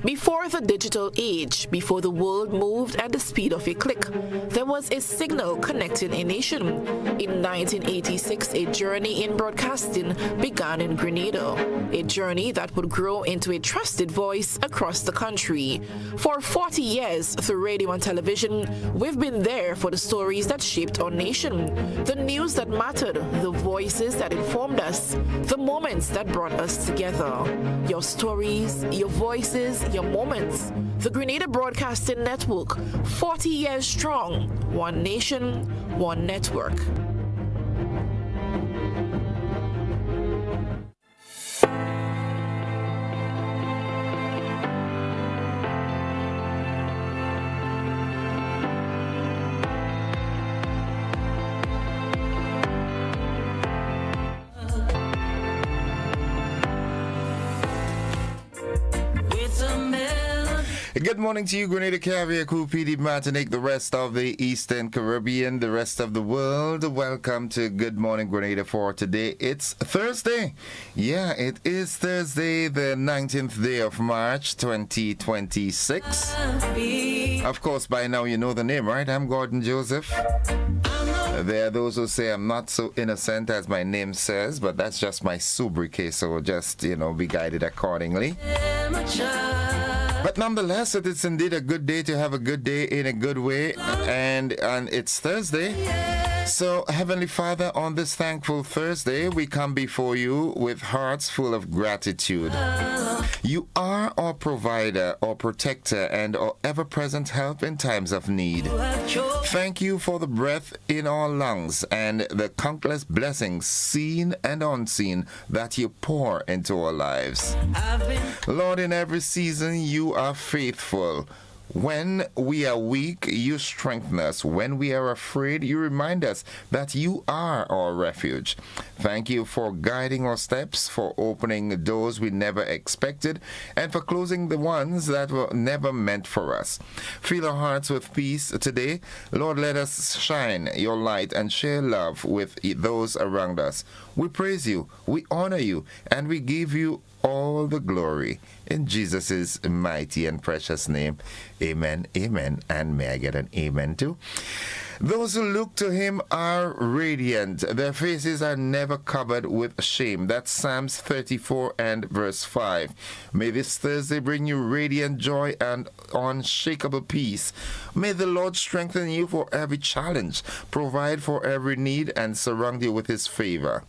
Before the digital age, before the world moved at the speed of a click, there was a signal connecting a nation. In 1986, a journey in broadcasting began in Grenada, a journey that would grow into a trusted voice across the country. For 40 years, through radio and television, we've been there for the stories that shaped our nation, the news that mattered, the voices that informed us, the moments that brought us together. Your stories, your voices, your moments. The Grenada Broadcasting Network, 40 years strong. One nation, one network. Good morning to you, Grenada, Caribbean, PD, Martinique, the rest of the Eastern Caribbean, the rest of the world. Welcome to Good Morning Grenada for today. It's Thursday. Yeah, it is Thursday, the 19th day of March, 2026. Of course, by now you know the name, right? I'm Gordon Joseph. There are those who say I'm not so innocent as my name says, but that's just my sobriquet, so just, be guided accordingly. But nonetheless, it is indeed a good day to have a good day in a good way, and it's Thursday. So, Heavenly Father, on this thankful Thursday, we come before you with hearts full of gratitude. You are our provider, our protector, and our ever-present help in times of need. Thank you for the breath in our lungs and the countless blessings, seen and unseen, that you pour into our lives. Lord, in every season, you are faithful. When we are weak, you strengthen us. When we are afraid, you remind us that you are our refuge. Thank you for guiding our steps, for opening the doors we never expected, and for closing the ones that were never meant for us. Fill our hearts with peace today. Lord, let us shine your light and share love with those around us. We praise you, we honor you, and we give you all the glory. In Jesus' mighty and precious name, amen, amen, and may I get an amen too? Those who look to him are radiant. Their faces are never covered with shame. That's Psalms 34 and verse 5. May this Thursday bring you radiant joy and unshakable peace. May the Lord strengthen you for every challenge, provide for every need, and surround you with his favor.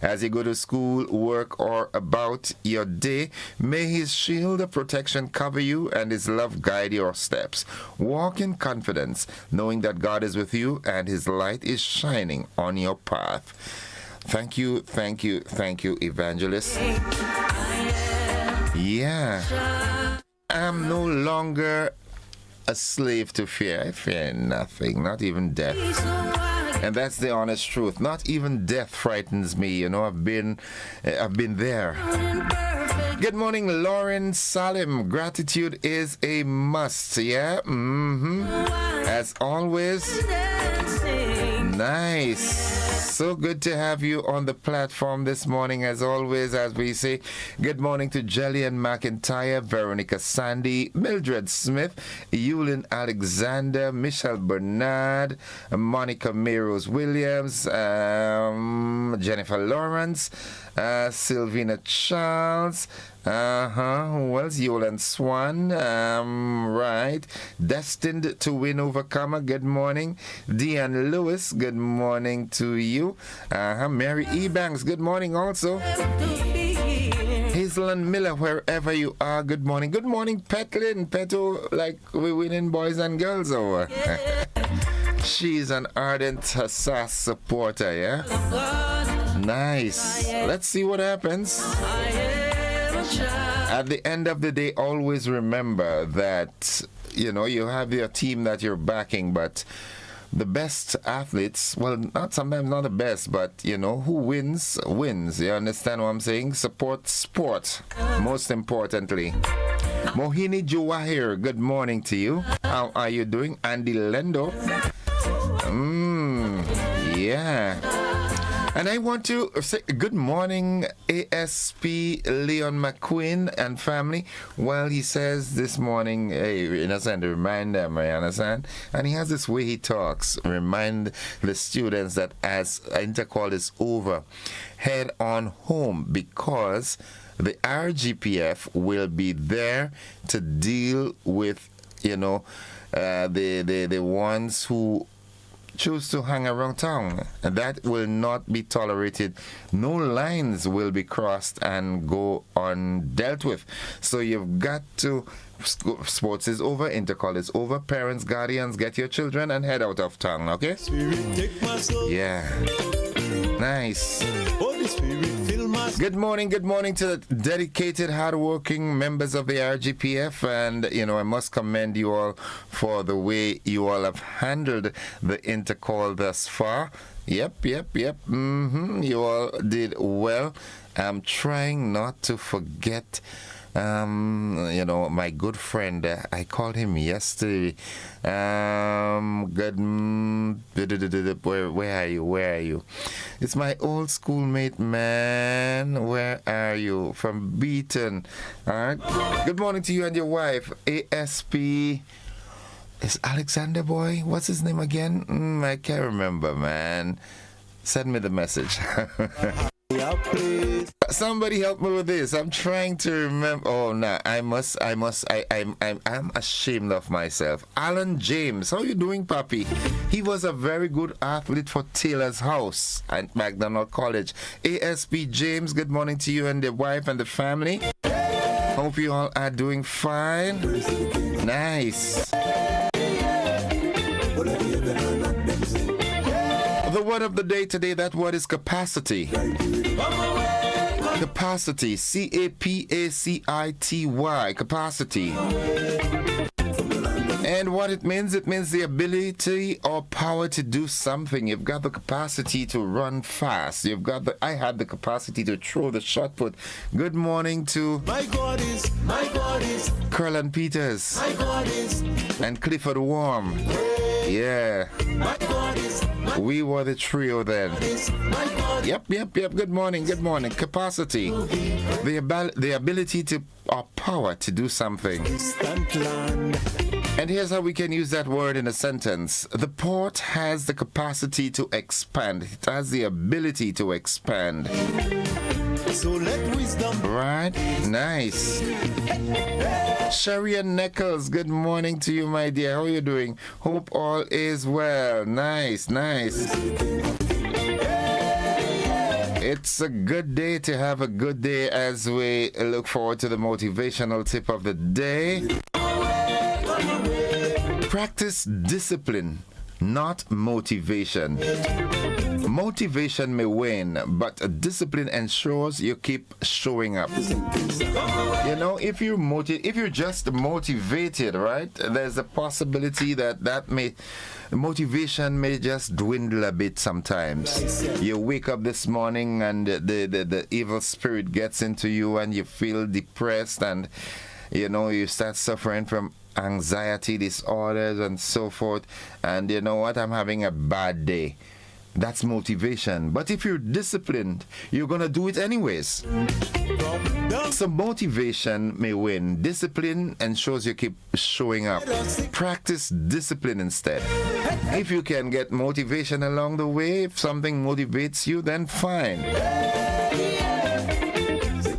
As you go to school, work, or about your day, may his shield of protection cover you and his love guide your steps. Walk in confidence, knowing that God is with you and his light is shining on your path. Thank you, thank you, thank you, evangelist. Yeah. I'm no longer a slave to fear. I fear nothing, not even death. And that's the honest truth. Not even death frightens me. I've been there. Good morning, Lauren Salim. Gratitude is a must. Yeah. As always. Nice. So good to have you on the platform this morning, as always, as we say. Good morning to Jillian McIntyre, Veronica Sandy, Mildred Smith, Eulyn Alexander, Michelle Bernard, Monica Meros Williams, Jennifer Lawrence, Sylvina Charles, who else? Yolan Swan, right. Destined to win Overcomer, good morning. Deanne Lewis, good morning to you. Mary E. Banks, good morning also. Hazelyn Miller, wherever you are, good morning. Good morning, Petlin. Peto, like we're winning boys and girls over. She's an ardent SAS supporter, yeah? Nice. Let's see what happens. At the end of the day, always remember that you have your team that you're backing, but the best athletes, well, not sometimes not the best, but who wins. You understand what I'm saying? Support sport, most importantly. Mohini Juwahir, good morning to you. How are you doing? Andy Lendo. Yeah. And I want to say good morning, ASP Leon McQueen and family. Well, he says this morning, hey, you understand, remind them, you understand? And he has this way he talks, remind the students that as intercall is over, head on home because the RGPF will be there to deal with, the ones who choose to hang around town. And that will not be tolerated. No lines will be crossed and go undealt with. So you've got to, sports is over, intercall is over, parents, guardians, get your children and head out of town, okay? Yeah. Nice. Good morning to the dedicated, hardworking members of the RGPF, and I must commend you all for the way you all have handled the intercall thus far. Yep. You all did well. I'm trying not to forget my good friend, I called him yesterday. Where are you? It's my old schoolmate, man. Where are you? From Beaton. All right. Good morning to you and your wife, ASP. Is Alexander Boy? What's his name again? I can't remember, man. Send me the message. Somebody help me with this. I'm trying to remember. Oh no, I'm ashamed of myself. Alan James, how you doing, Papi? He was a very good athlete for Taylor's House at McDonald College. ASP James, good morning to you and the wife and the family. Hope you all are doing fine. Nice. The word of the day today, that word is capacity. Capacity, C-A-P-A-C-I-T-Y, capacity. And what it means the ability or power to do something. You've got the capacity to run fast. I had the capacity to throw the shot put. Good morning to my God is Curlin Peters, my God is, and Clifford Warm. Yeah. My God is, we were the trio then. Yep. Good morning. Capacity. The ability to, or power to do something. And here's how we can use that word in a sentence. The port has the capacity to expand. It has the ability to expand. So let wisdom. Right? Nice. Sharian Nichols, good morning to you, my dear. How are you doing? Hope all is well. Nice. It's a good day to have a good day as we look forward to the motivational tip of the day. Practice discipline, not motivation. Motivation may wane, but discipline ensures you keep showing up. If you're just motivated, right? There's a possibility that motivation may just dwindle a bit sometimes. You wake up this morning and the evil spirit gets into you and you feel depressed and you start suffering from anxiety disorders and so forth, and you know what, I'm having a bad day. That's motivation. But if you're disciplined, you're gonna do it anyways. So motivation may win. Discipline ensures you keep showing up. Practice discipline instead. If you can get motivation along the way, if something motivates you, then fine.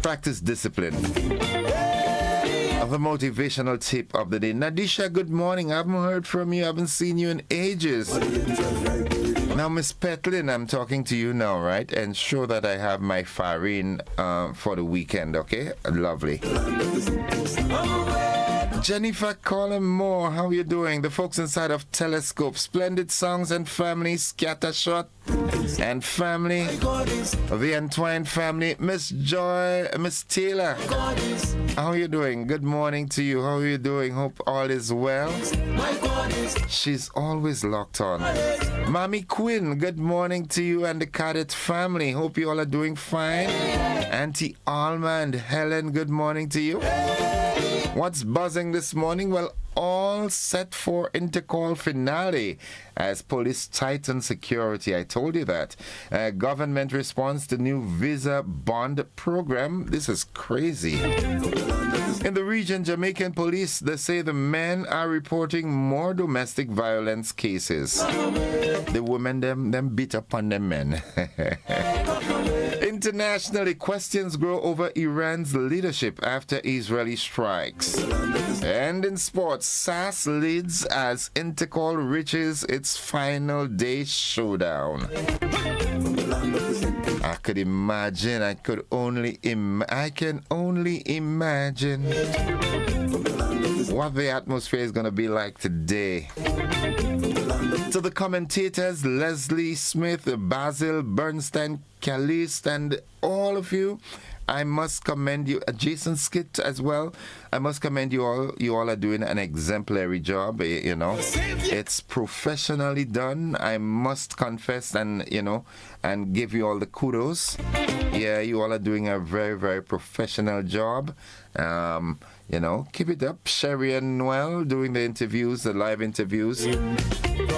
Practice discipline. The motivational tip of the day. Nadisha, good morning. I haven't heard from you. I haven't seen you in ages. Now, Miss Petlin, I'm talking to you now, right? Ensure that I have my farine for the weekend, okay? Lovely. Jennifer Colin Moore, how are you doing? The folks inside of Telescope, splendid songs and family, scattershot. and family, the Entwine family, Miss Joy, Miss Taylor. How are you doing? Good morning to you. How are you doing? Hope all is well. She's always locked on. Mommy Quinn, good morning to you and the Cadet family. Hope you all are doing fine. Auntie Alma and Helen, good morning to you. What's buzzing this morning? Well, all set for Intercall finale as police tighten security. I told you that. Government response to new visa bond program. This is crazy. In the region, Jamaican police, they say the men are reporting more domestic violence cases. The women, them beat up on them men. Internationally, questions grow over Iran's leadership after Israeli strikes. And in sports, SAS leads as Intercall reaches its final day showdown. I could imagine, I can only imagine what the atmosphere is going to be like today. To the commentators, Leslie Smith, Basil, Bernstein, Caliste, and all of you, I must commend you. Jason Skit as well. I must commend you all. You all are doing an exemplary job, you know. It's professionally done. I must confess and, you know, and give you all the kudos. Yeah, you all are doing a very, very professional job. You know, keep it up. Sherry and Noel doing the interviews, the live interviews.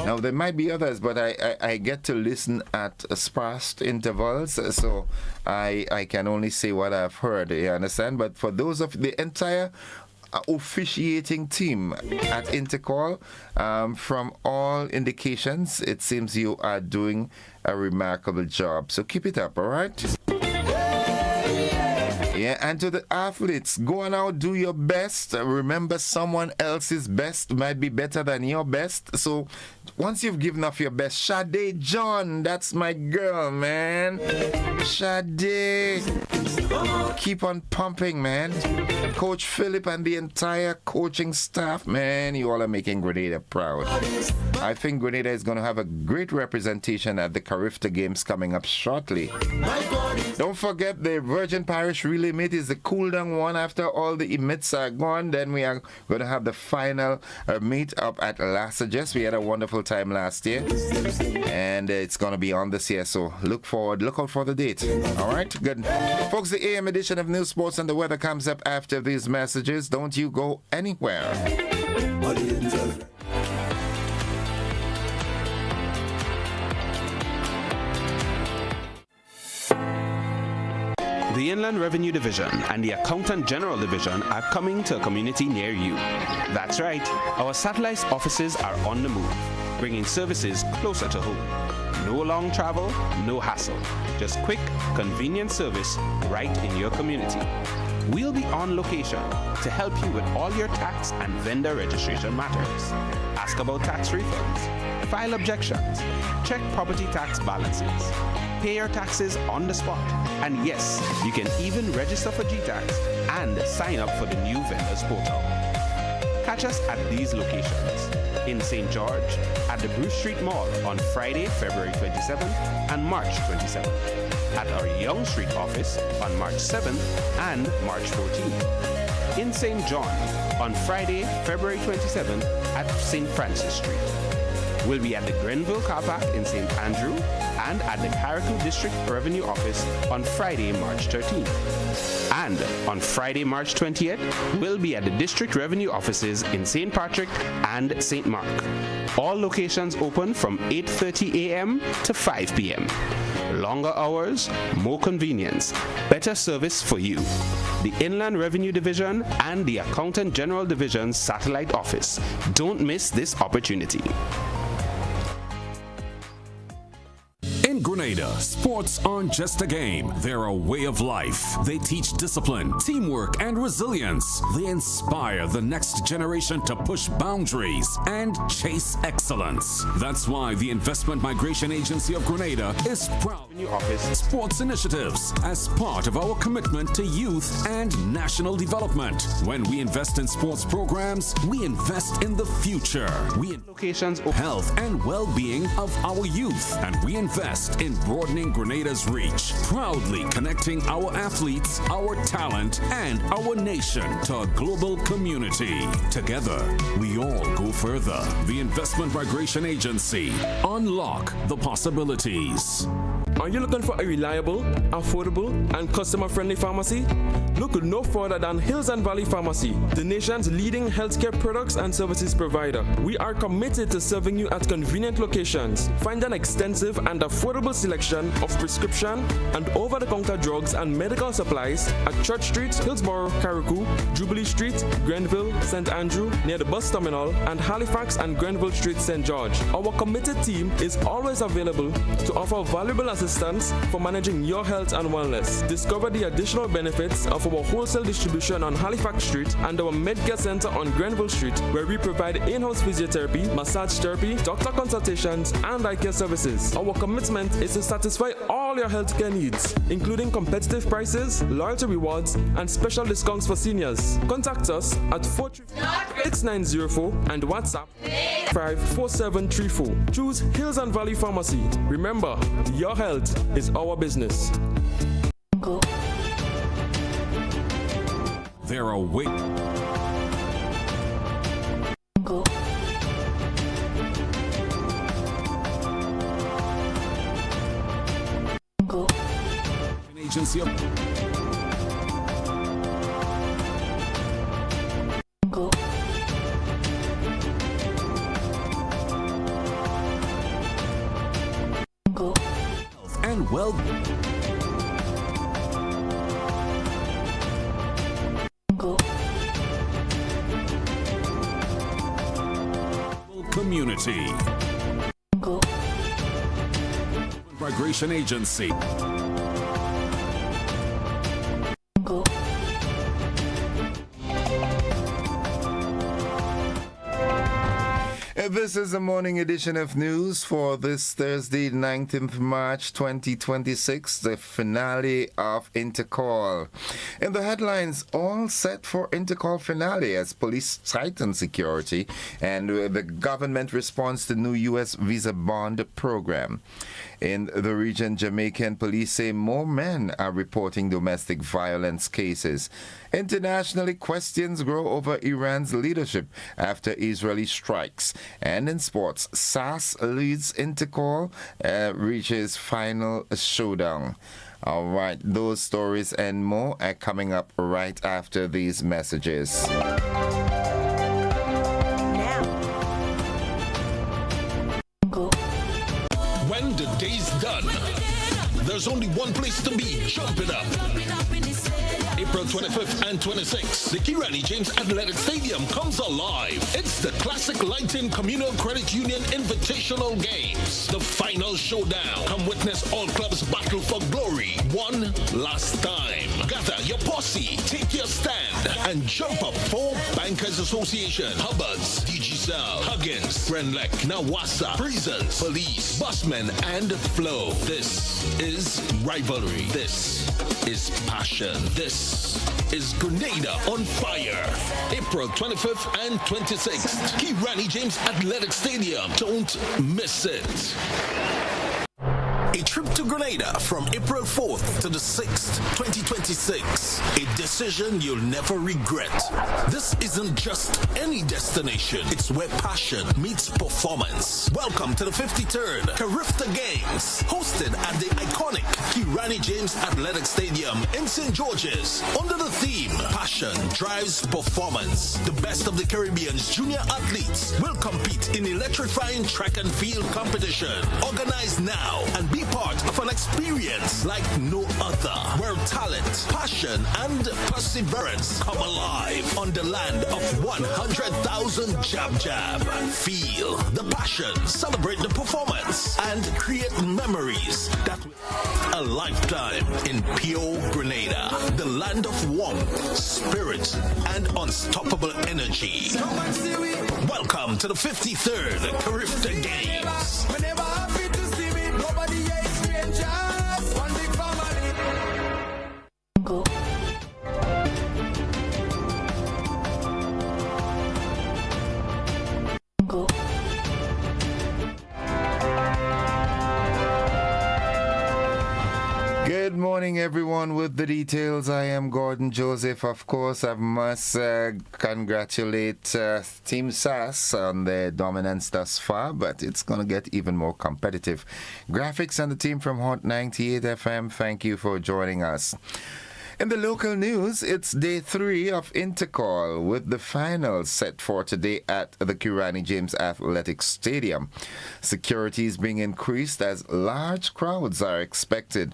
Now, there might be others, but I get to listen at sparse intervals, so I can only say what I've heard, you understand? But for those of the entire officiating team at Intercall, from all indications, it seems you are doing a remarkable job. So keep it up, all right? Yeah, and to the athletes, go on out, do your best. Remember, someone else's best might be better than your best. So once you've given off your best, Sade John, that's my girl, man. Sade, keep on pumping, man. Coach Philip and the entire coaching staff, man, you all are making Grenada proud. I think Grenada is going to have a great representation at the Carifta Games coming up shortly. Don't forget the Virgin Parish Relay Meet is the cool down one after all the emits are gone. Then we are going to have the final meet up at Lassages. We had a wonderful time last year, and it's going to be on this year. So look out for the date. All right, good. Folks, the AM edition of News, Sports, and the Weather comes up after these messages. Don't you go anywhere. The Inland Revenue Division and the Accountant General Division are coming to a community near you. That's right, our satellite offices are on the move, bringing services closer to home. No long travel, no hassle. Just quick, convenient service right in your community. We'll be on location to help you with all your tax and vendor registration matters. Ask about tax refunds, file objections, check property tax balances, pay your taxes on the spot, and yes, you can even register for GTAX and sign up for the new vendors portal. Catch us at these locations: in St. George, at the Bruce Street Mall on Friday, February 27th and March 27th, at our Young Street office on March 7th and March 14th, in St. John on Friday, February 27th at St. Francis Street. We'll be at the Grenville Car Park in St. Andrew and at the Carriacou District Revenue Office on Friday, March 13th. And on Friday, March 20th, we'll be at the District Revenue Offices in St. Patrick and St. Mark. All locations open from 8:30 a.m. to 5 p.m. Longer hours, more convenience, better service for you. The Inland Revenue Division and the Accountant General Division's Satellite Office. Don't miss this opportunity. In Grenada, Grenada, sports aren't just a game. They're a way of life. They teach discipline, teamwork, and resilience. They inspire the next generation to push boundaries and chase excellence. That's why the Investment Migration Agency of Grenada is proud of office sports initiatives as part of our commitment to youth and national development. When we invest in sports programs, we invest in the future. We Locations health and well-being of our youth, and we invest in broadening Grenada's reach, proudly connecting our athletes, our talent, and our nation to a global community. Together, we all go further. The Investment Migration Agency. Unlock the possibilities. Are you looking for a reliable, affordable, and customer-friendly pharmacy? Look no further than Hills and Valley Pharmacy, the nation's leading healthcare products and services provider. We are committed to serving you at convenient locations. Find an extensive and affordable selection of prescription and over-the-counter drugs and medical supplies at Church Street, Hillsborough, Carriacou, Jubilee Street, Grenville, St. Andrew, near the bus terminal, and Halifax and Grenville Street, St. George. Our committed team is always available to offer valuable assistance for managing your health and wellness. Discover the additional benefits of our wholesale distribution on Halifax Street and our Medcare Center on Grenville Street, where we provide in-house physiotherapy, massage therapy, doctor consultations, and eye care services. Our commitment is to satisfy all your healthcare needs, including competitive prices, loyalty rewards, and special discounts for seniors. Contact us at 46904 and WhatsApp 54734. Choose Hills and Valley Pharmacy. Remember, your health is our business. They're awake. Agency of and well community. Migration Agency. This is the morning edition of news for this Thursday, 19th March 2026, the finale of Intercall. In the headlines, all set for Intercall finale as police tighten security and the government responds to new U.S. visa bond program. In the region, Jamaican police say more men are reporting domestic violence cases. Internationally, questions grow over Iran's leadership after Israeli strikes. And in sports, SAS leads Intercall, reaches final showdown. All right, those stories and more are coming up right after these messages. When the day's done, there's only one place to be. Jump it up. April 25th and 26th, the Kirani James Athletic Stadium comes alive. It's the Classic Lighting Communal Credit Union Invitational Games, the final showdown. Come witness all clubs battle for glory one last time. Gather your posse, take your stand, and jump up for Bankers Association, Hubbards, DigiCell, Huggins, Renlec, Nawasa, Prisons, Police, Busmen, and Flow. This is rivalry. This is passion. This is Grenada on fire. April 25th and 26th. Kirani James Athletic Stadium. Don't miss it. A trip to Grenada from April 4th to the 6th, 2026. A decision you'll never regret. This isn't just any destination. It's where passion meets performance. Welcome to the 53rd Carifta Games, hosted at the iconic Kirani James Athletic Stadium in St. George's, under the theme, Passion Drives Performance. The best of the Caribbean's junior athletes will compete in electrifying track and field competition. Organize now and be Be part of an experience like no other, where talent, passion, and perseverance come alive on the land of 100,000 Jab Jab. Feel the passion, celebrate the performance, and create memories that will a lifetime in pure Grenada, the land of warmth, spirit, and unstoppable energy. Welcome to the 53rd Carifta Games. Good morning, everyone. With the details, I am Gordon Joseph. Of course, I must congratulate Team SAS on their dominance thus far, but it's going to get even more competitive. Graphics and the team from Hot 98 FM, thank you for joining us. In the local news, it's day 3 of Intercall, with the finals set for today at the Kirani James Athletic Stadium. Security is being increased as large crowds are expected.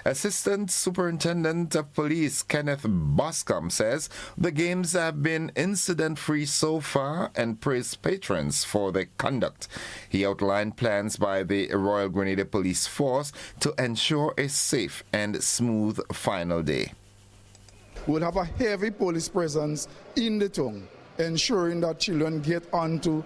Assistant Superintendent of Police Kenneth Boscombe says the games have been incident-free so far and praised patrons for their conduct. He outlined plans by the Royal Grenada Police Force to ensure a safe and smooth final day. We'll have a heavy police presence in the town, ensuring that children get onto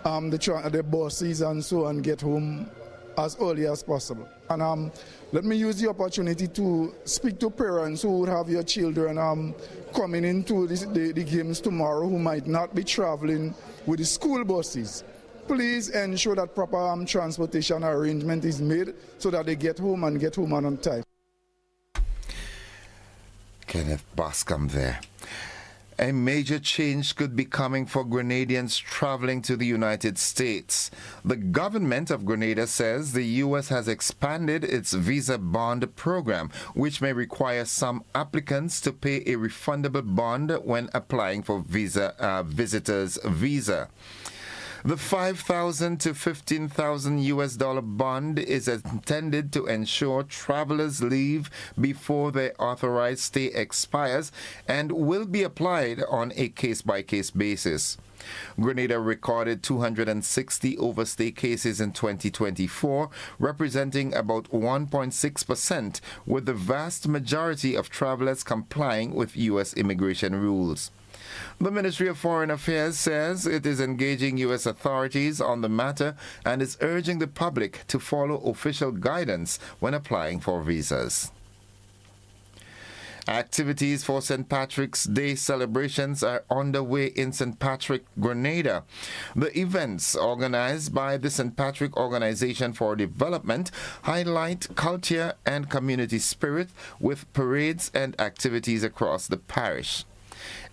the buses and so on, get home as early as possible. And let me use the opportunity to speak to parents who would have your children coming into the games tomorrow who might not be traveling with the school buses. Please ensure that proper transportation arrangement is made so that they get home and get home on time. Kenneth Boscombe there. A major change could be coming for Grenadians traveling to the United States. The government of Grenada says the U.S. has expanded its visa bond program, which may require some applicants to pay a refundable bond when applying for visitors' visa. The $5,000 to $15,000 bond is intended to ensure travelers leave before their authorized stay expires and will be applied on a case-by-case basis. Grenada recorded 260 overstay cases in 2024, representing about 1.6%, with the vast majority of travelers complying with U.S. immigration rules. The Ministry of Foreign Affairs says it is engaging U.S. authorities on the matter and is urging the public to follow official guidance when applying for visas. Activities for St. Patrick's Day celebrations are underway in St. Patrick, Grenada. The events, organized by the St. Patrick Organization for Development, highlight culture and community spirit with parades and activities across the parish.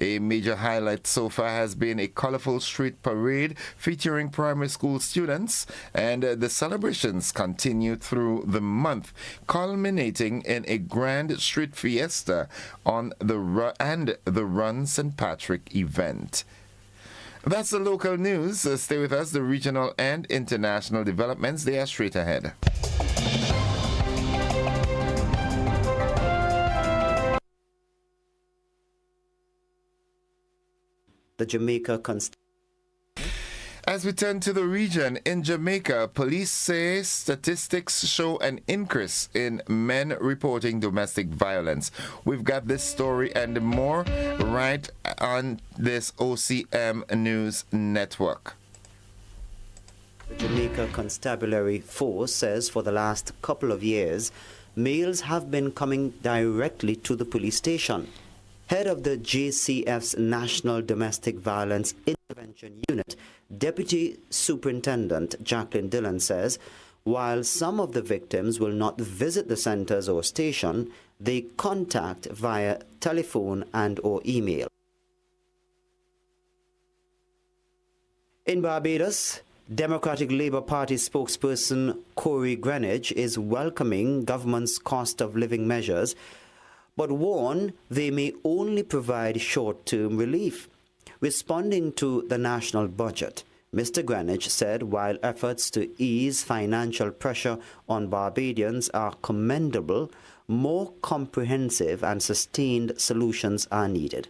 A major highlight so far has been a colorful street parade featuring primary school students, and the celebrations continue through the month, culminating in a grand street fiesta on the Run St. Patrick event. That's the local news. Stay with us. The regional and international developments, they are straight ahead. The Jamaica As we turn to the region, in Jamaica, police say statistics show an increase in men reporting domestic violence. We've got this story and more right on this OCM News Network. The Jamaica Constabulary Force says for the last couple of years, males have been coming directly to the police station. Head of the JCF's National Domestic Violence Intervention Unit, Deputy Superintendent Jacqueline Dillon says, while some of the victims will not visit the centers or station, they contact via telephone and or email. In Barbados, Democratic Labour Party spokesperson Corey Greenidge is welcoming government's cost of living measures, but warn they may only provide short-term relief. Responding to the national budget, Mr. Greenwich said while efforts to ease financial pressure on Barbadians are commendable, more comprehensive and sustained solutions are needed.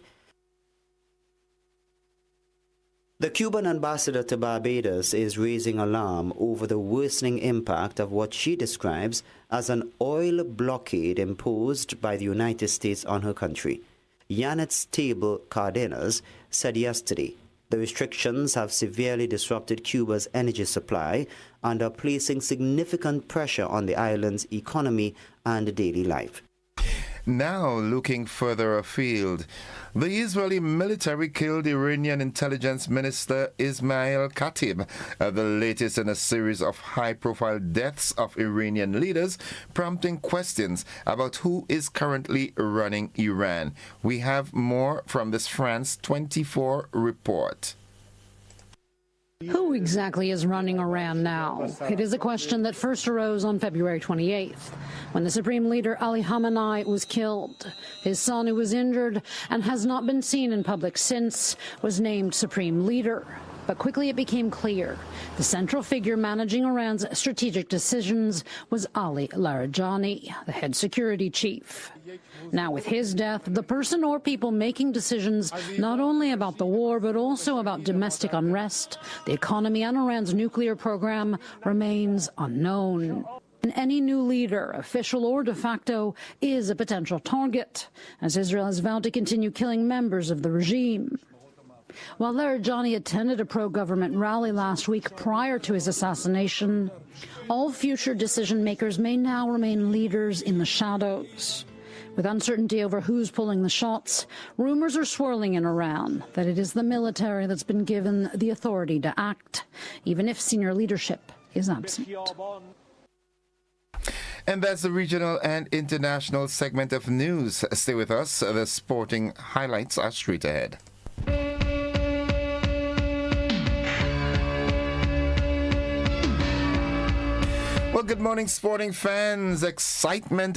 The Cuban ambassador to Barbados is raising alarm over the worsening impact of what she describes as an oil blockade imposed by the United States on her country. Yanet's Table Cardenas said yesterday the restrictions have severely disrupted Cuba's energy supply and are placing significant pressure on the island's economy and daily life. Now, looking further afield, the Israeli military killed Iranian intelligence minister Ismail Khatib, the latest in a series of high-profile deaths of Iranian leaders, prompting questions about who is currently running Iran. We have more from this France 24 report. Who exactly is running Iran now? It is a question that first arose on February 28th, when the supreme leader Ali Khamenei was killed. His son, who was injured and has not been seen in public since, was named supreme leader. But quickly it became clear the central figure managing Iran's strategic decisions was Ali Larijani, the head security chief. Now, with his death, the person or people making decisions not only about the war but also about domestic unrest, the economy and Iran's nuclear program remains unknown. And any new leader, official or de facto, is a potential target, as Israel has vowed to continue killing members of the regime. While Larijani attended a pro-government rally last week prior to his assassination, all future decision-makers may now remain leaders in the shadows. With uncertainty over who's pulling the shots, rumors are swirling in Iran that it is the military that's been given the authority to act, even if senior leadership is absent. And that's the regional and international segment of news. Stay with us. The sporting highlights are straight ahead. Well, good morning, sporting fans. Excitement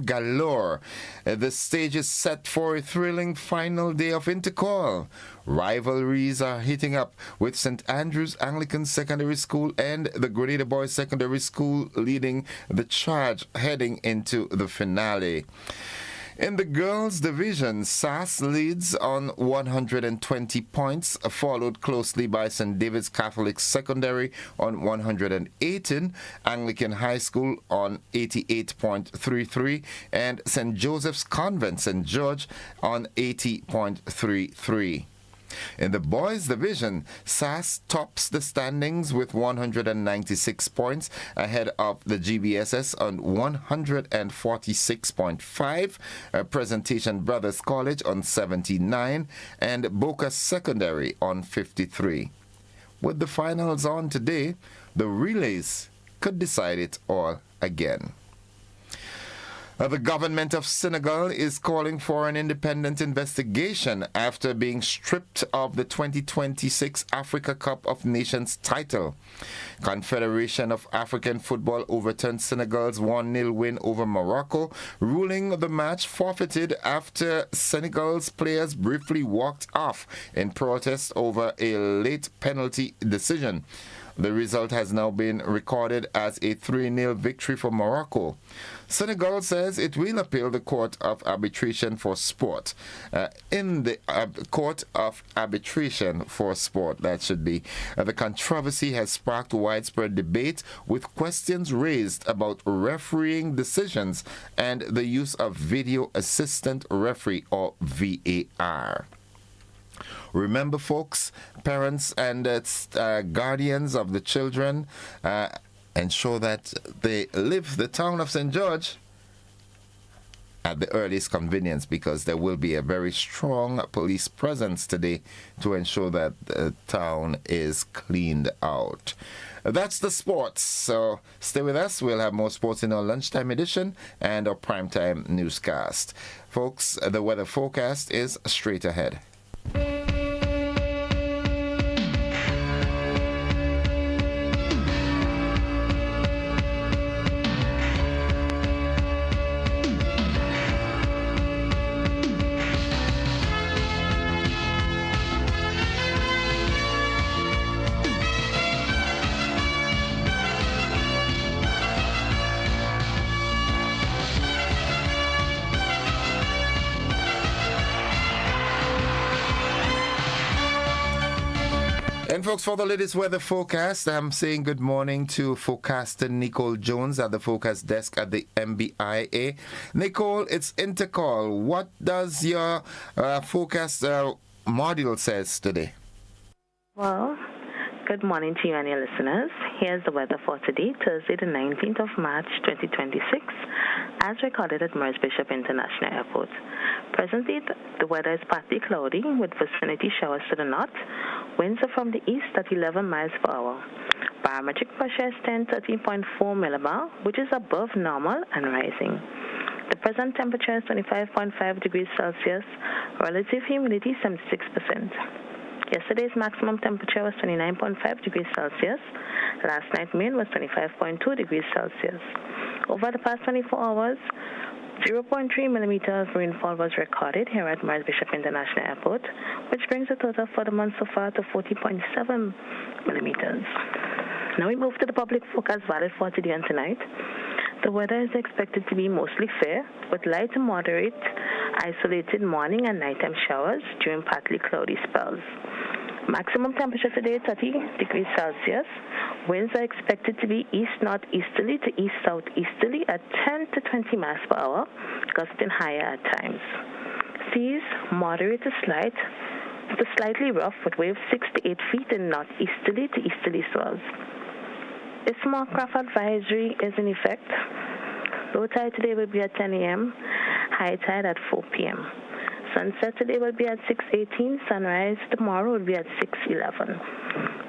galore. The stage is set for a thrilling final day of intercall. Rivalries are heating up, with St. Andrew's Anglican Secondary School and the Grenada Boys Secondary School leading the charge heading into the finale. In the girls' division, SAS leads on 120 points, followed closely by St. David's Catholic Secondary on 118, Anglican High School on 88.33, and St. Joseph's Convent St. George on 80.33. In the boys' division, SAS tops the standings with 196 points, ahead of the GBSS on 146.5, Presentation Brothers College on 79, and Boca Secondary on 53. With the finals on today, the relays could decide it all again. The government of Senegal is calling for an independent investigation after being stripped of the 2026 Africa Cup of Nations title. Confederation of African Football overturned Senegal's 1-0 win over Morocco, ruling the match forfeited after Senegal's players briefly walked off in protest over a late penalty decision. The result has now been recorded as a 3-0 victory for Morocco. Senegal says it will appeal the Court of Arbitration for Sport. In the Court of Arbitration for Sport, that should be. The controversy has sparked widespread debate, with questions raised about refereeing decisions and the use of video assistant referee, or VAR. Remember, folks, parents and guardians of the children, ensure that they leave the town of St. George at the earliest convenience, because there will be a very strong police presence today to ensure that the town is cleaned out. That's the sports, so stay with us. We'll have more sports in our lunchtime edition and our primetime newscast. Folks, the weather forecast is straight ahead. And folks, for the latest weather forecast, I'm saying good morning to forecaster Nicole Jones at the forecast desk at the MBIA. Nicole, it's Intercall. What does your forecast module says today? Well, good morning to you and your listeners. Here's the weather for today, Thursday, the 19th of March, 2026, as recorded at Maurice Bishop International Airport. Presently, the weather is partly cloudy with vicinity showers to the north. Winds are from the east at 11 miles per hour. Barometric pressure is 13.4 millibar, which is above normal and rising. The present temperature is 25.5 degrees Celsius, relative humidity 76%. Yesterday's maximum temperature was 29.5 degrees Celsius. Last night's mean was 25.2 degrees Celsius. Over the past 24 hours, 0.3 millimeters rainfall was recorded here at Maurice Bishop International Airport, which brings the total for the month so far to 40.7 millimeters. Now we move to the public forecast valid for today and tonight. The weather is expected to be mostly fair, with light to moderate, isolated morning and nighttime showers during partly cloudy spells. Maximum temperature today 30 degrees Celsius. Winds are expected to be east-northeasterly to east-southeasterly at 10 to 20 miles per hour, gusting higher at times. Seas moderate to slightly rough, with waves 6 to 8 feet in northeasterly to easterly swells. A small craft advisory is in effect. Low tide today will be at 10 a.m., high tide at 4 p.m. Sunset today will be at 6:18, sunrise tomorrow will be at 6:11.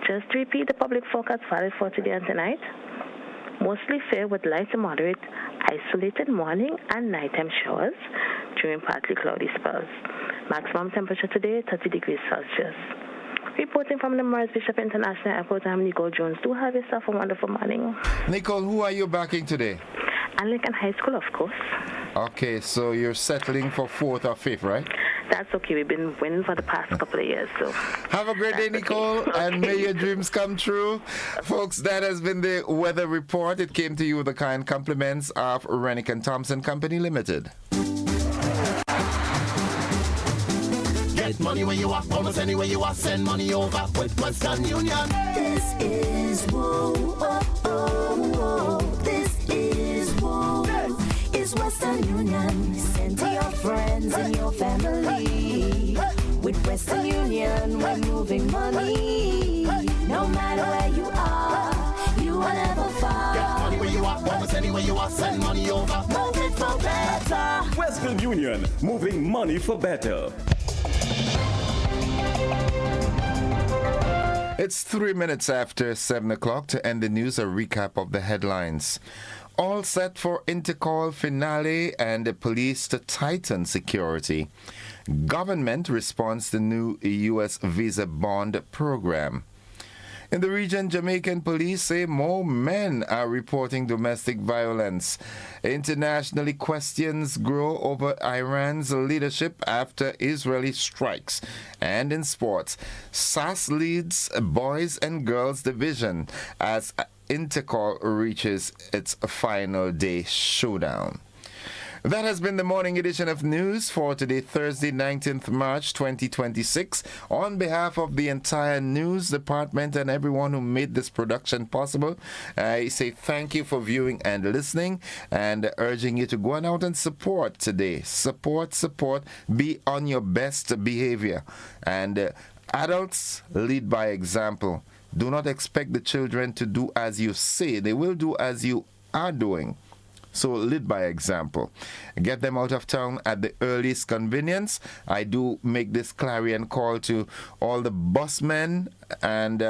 Just to repeat the public forecast valid for today and tonight. Mostly fair with light to moderate, isolated morning and nighttime showers during partly cloudy spells. Maximum temperature today 30 degrees Celsius. Reporting from the Maurice Bishop International Airport, I'm Nicole Jones. Do have yourself a wonderful morning. Nicole, who are you backing today? Lincoln High School, of course. Okay, so you're settling for 4th or 5th, right? That's okay. We've been winning for the past couple of years, so. Have a great day, Nicole, okay. And may your dreams come true. Folks, that has been the weather report. It came to you with the kind compliments of Rennick and Thompson Company Limited. Get money where you are, almost anywhere you are, send money over with Western Union. This is whoa, oh, oh, oh. This is whoa. Is Western Union. Send to your friends and your family. With Western Union, we're moving money. No matter where you are, you will never fall. Get money where you are, almost anywhere you are, send money over. Move it for better. Western Union, moving money for better. It's 3 minutes after 7 o'clock. To end the news, a recap of the headlines. All set for Intercall finale and the police to tighten security. Government responds to new U.S. visa bond program. In the region, Jamaican police say more men are reporting domestic violence. Internationally, questions grow over Iran's leadership after Israeli strikes. And in sports, SAS leads boys and girls division as Intercall reaches its final day showdown. That has been the morning edition of news for today, Thursday, 19th March 2026. On behalf of the entire news department and everyone who made this production possible, I say thank you for viewing and listening, and urging you to go on out and support today. Support. Be on your best behavior. And adults, lead by example. Do not expect the children to do as you say. They will do as you are doing. So lead by example. Get them out of town at the earliest convenience. I do make this clarion call to all the busmen and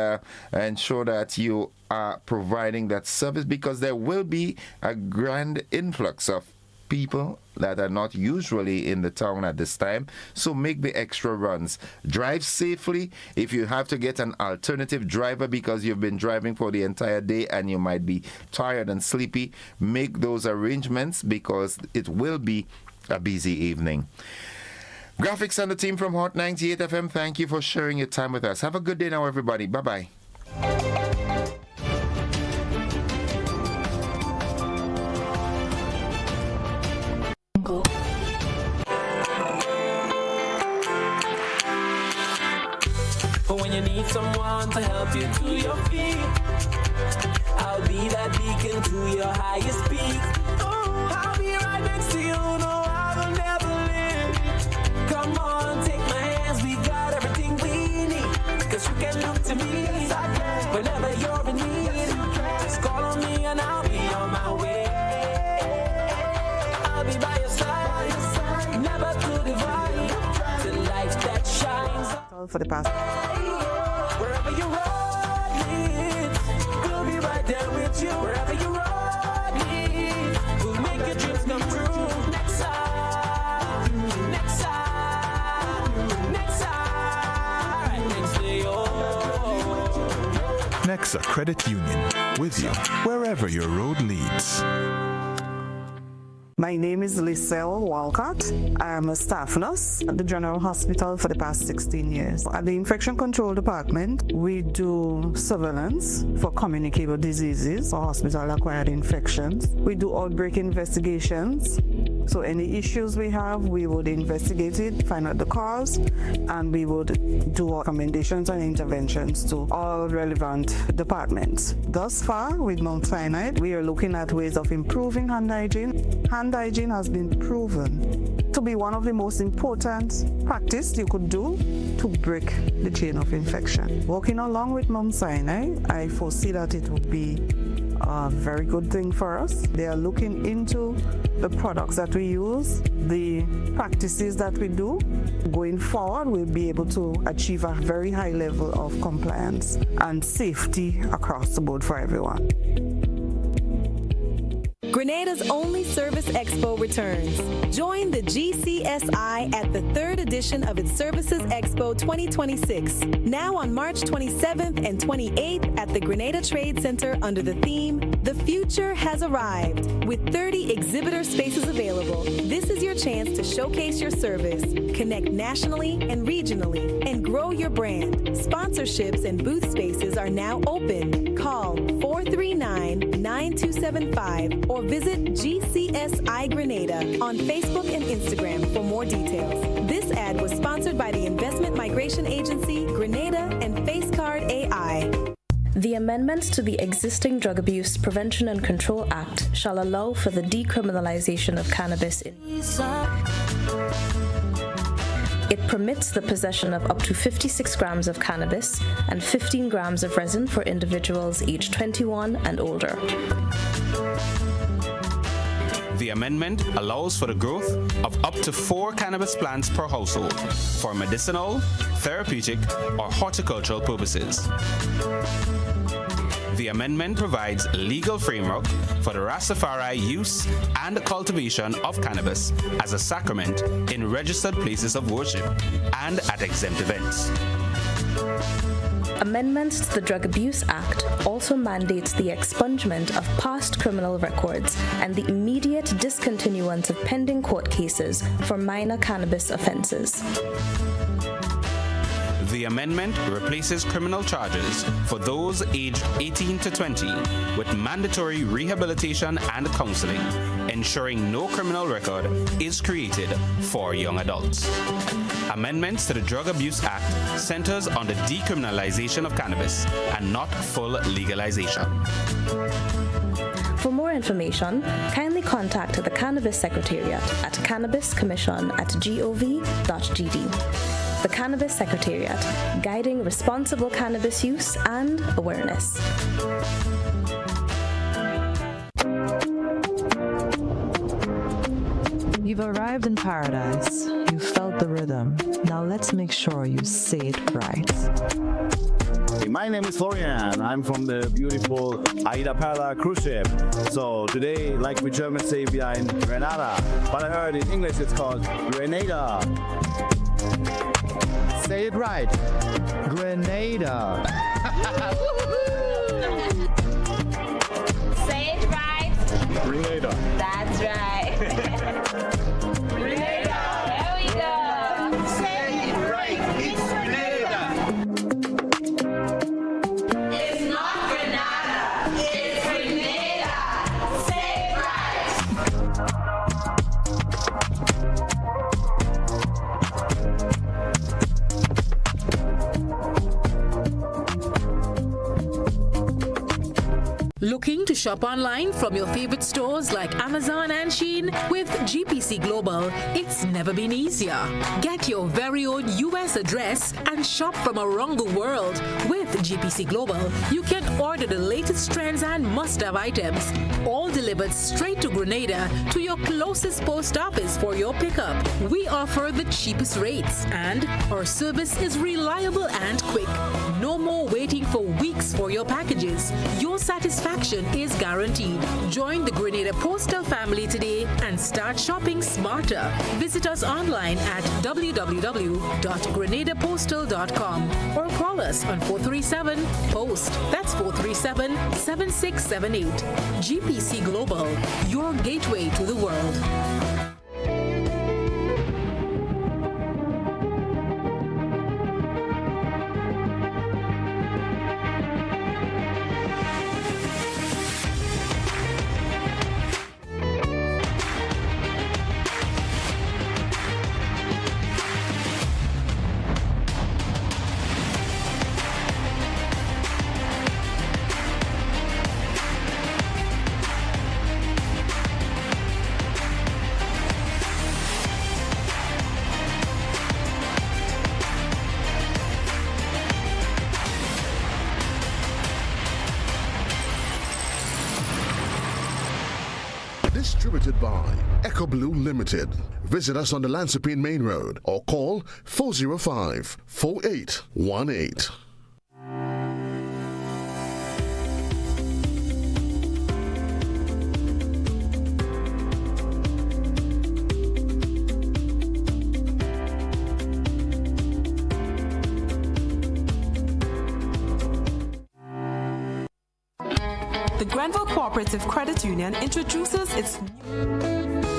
ensure that you are providing that service, because there will be a grand influx of people that are not usually in the town at this time. So make the extra runs. Drive safely. If you have to get an alternative driver because you've been driving for the entire day and you might be tired and sleepy, make those arrangements, because it will be a busy evening. Graphics and the team from Hot 98 FM, thank you for sharing your time with us. Have a good day now, everybody. Bye-bye. But when you need someone to help you to your feet, I'll be that beacon to your highest peak. Oh, I'll be right next to you, no, I will never leave. Come on, take my hands, we got everything we need. Cause you can look to me whenever you're in need. Just call on me and I'll be on my way. I'll be by your side, never to divide the light that shines. For the past. Wherever you run it, we'll be right there with you. Wherever you run it, we'll make your dreams come true. Next side, next side, next side, right next to you. Nexa Credit Union, with you wherever your road leads. My name is Liselle Walcott. I am a staff nurse at the General Hospital for the past 16 years. At the Infection Control Department, we do surveillance for communicable diseases or hospital-acquired infections. We do outbreak investigations. So any issues we have, we would investigate it, find out the cause, and we would do recommendations and interventions to all relevant departments. Thus far, with Mount Sinai, we are looking at ways of improving hand hygiene. Hand hygiene has been proven to be one of the most important practices you could do to break the chain of infection. Working along with Mount Sinai, I foresee that it would be a very good thing for us. They are looking into the products that we use, the practices that we do. Going forward, we'll be able to achieve a very high level of compliance and safety across the board for everyone. Grenada's only Service Expo returns. Join the GCSI at the 3rd edition of its Services Expo 2026, now on March 27th and 28th at the Grenada Trade Center under the theme, The Future Has Arrived. With 30 exhibitor spaces available, this is your chance to showcase your service, connect nationally and regionally, and grow your brand. Sponsorships and booth spaces are now open. Call 439-9275 or visit GCSI Grenada on Facebook and Instagram for more details. This ad was sponsored by the Investment Migration Agency, Grenada, and FaceCard AI. The amendments to the existing Drug Abuse Prevention and Control Act shall allow for the decriminalization of cannabis. It permits the possession of up to 56 grams of cannabis and 15 grams of resin for individuals aged 21 and older. The amendment allows for the growth of up to 4 cannabis plants per household for medicinal, therapeutic, or horticultural purposes. The amendment provides a legal framework for the Rastafari use and cultivation of cannabis as a sacrament in registered places of worship and at exempt events. Amendments to the Drug Abuse Act also mandates the expungement of past criminal records and the immediate discontinuance of pending court cases for minor cannabis offences. The amendment replaces criminal charges for those aged 18 to 20 with mandatory rehabilitation and counseling, ensuring no criminal record is created for young adults. Amendments to the Drug Abuse Act centers on the decriminalization of cannabis and not full legalization. For more information, kindly contact the Cannabis Secretariat at cannabiscommission@gov.gd. The Cannabis Secretariat, guiding responsible cannabis use and awareness. You've arrived in paradise. You felt the rhythm. Now let's make sure you say it right. Hey, my name is Florian. I'm from the beautiful Aida Perla cruise ship. So today, like we Germans say, we are in Grenada. But I heard in English it's called Grenada. Say it right. Grenada. Say it right. Grenada. That's right. Grenada. There we go. Say it right. It's Grenada. It's not Grenada. It's Grenada. Say it right. Looking to shop online from your favorite stores like Amazon and Shein? With GPC Global, it's never been easier. Get your very own US address and shop from around the world. With GPC Global, you can order the latest trends and must-have items, all delivered straight to Grenada to your closest post office for your pickup. We offer the cheapest rates, and our service is reliable and quick. No more waiting for weeks for your packages. Your satisfaction is guaranteed. Join the Grenada Postal family today and start shopping smarter. Visit us online at www.grenadapostal.com or call us on 437-POST. That's 437-7678. GPC Global, your gateway to the world. Distributed by Echo Blue Limited. Visit us on the Lansopine Main Road or call 405-4818. The Grenville Cooperative Credit Union introduces its new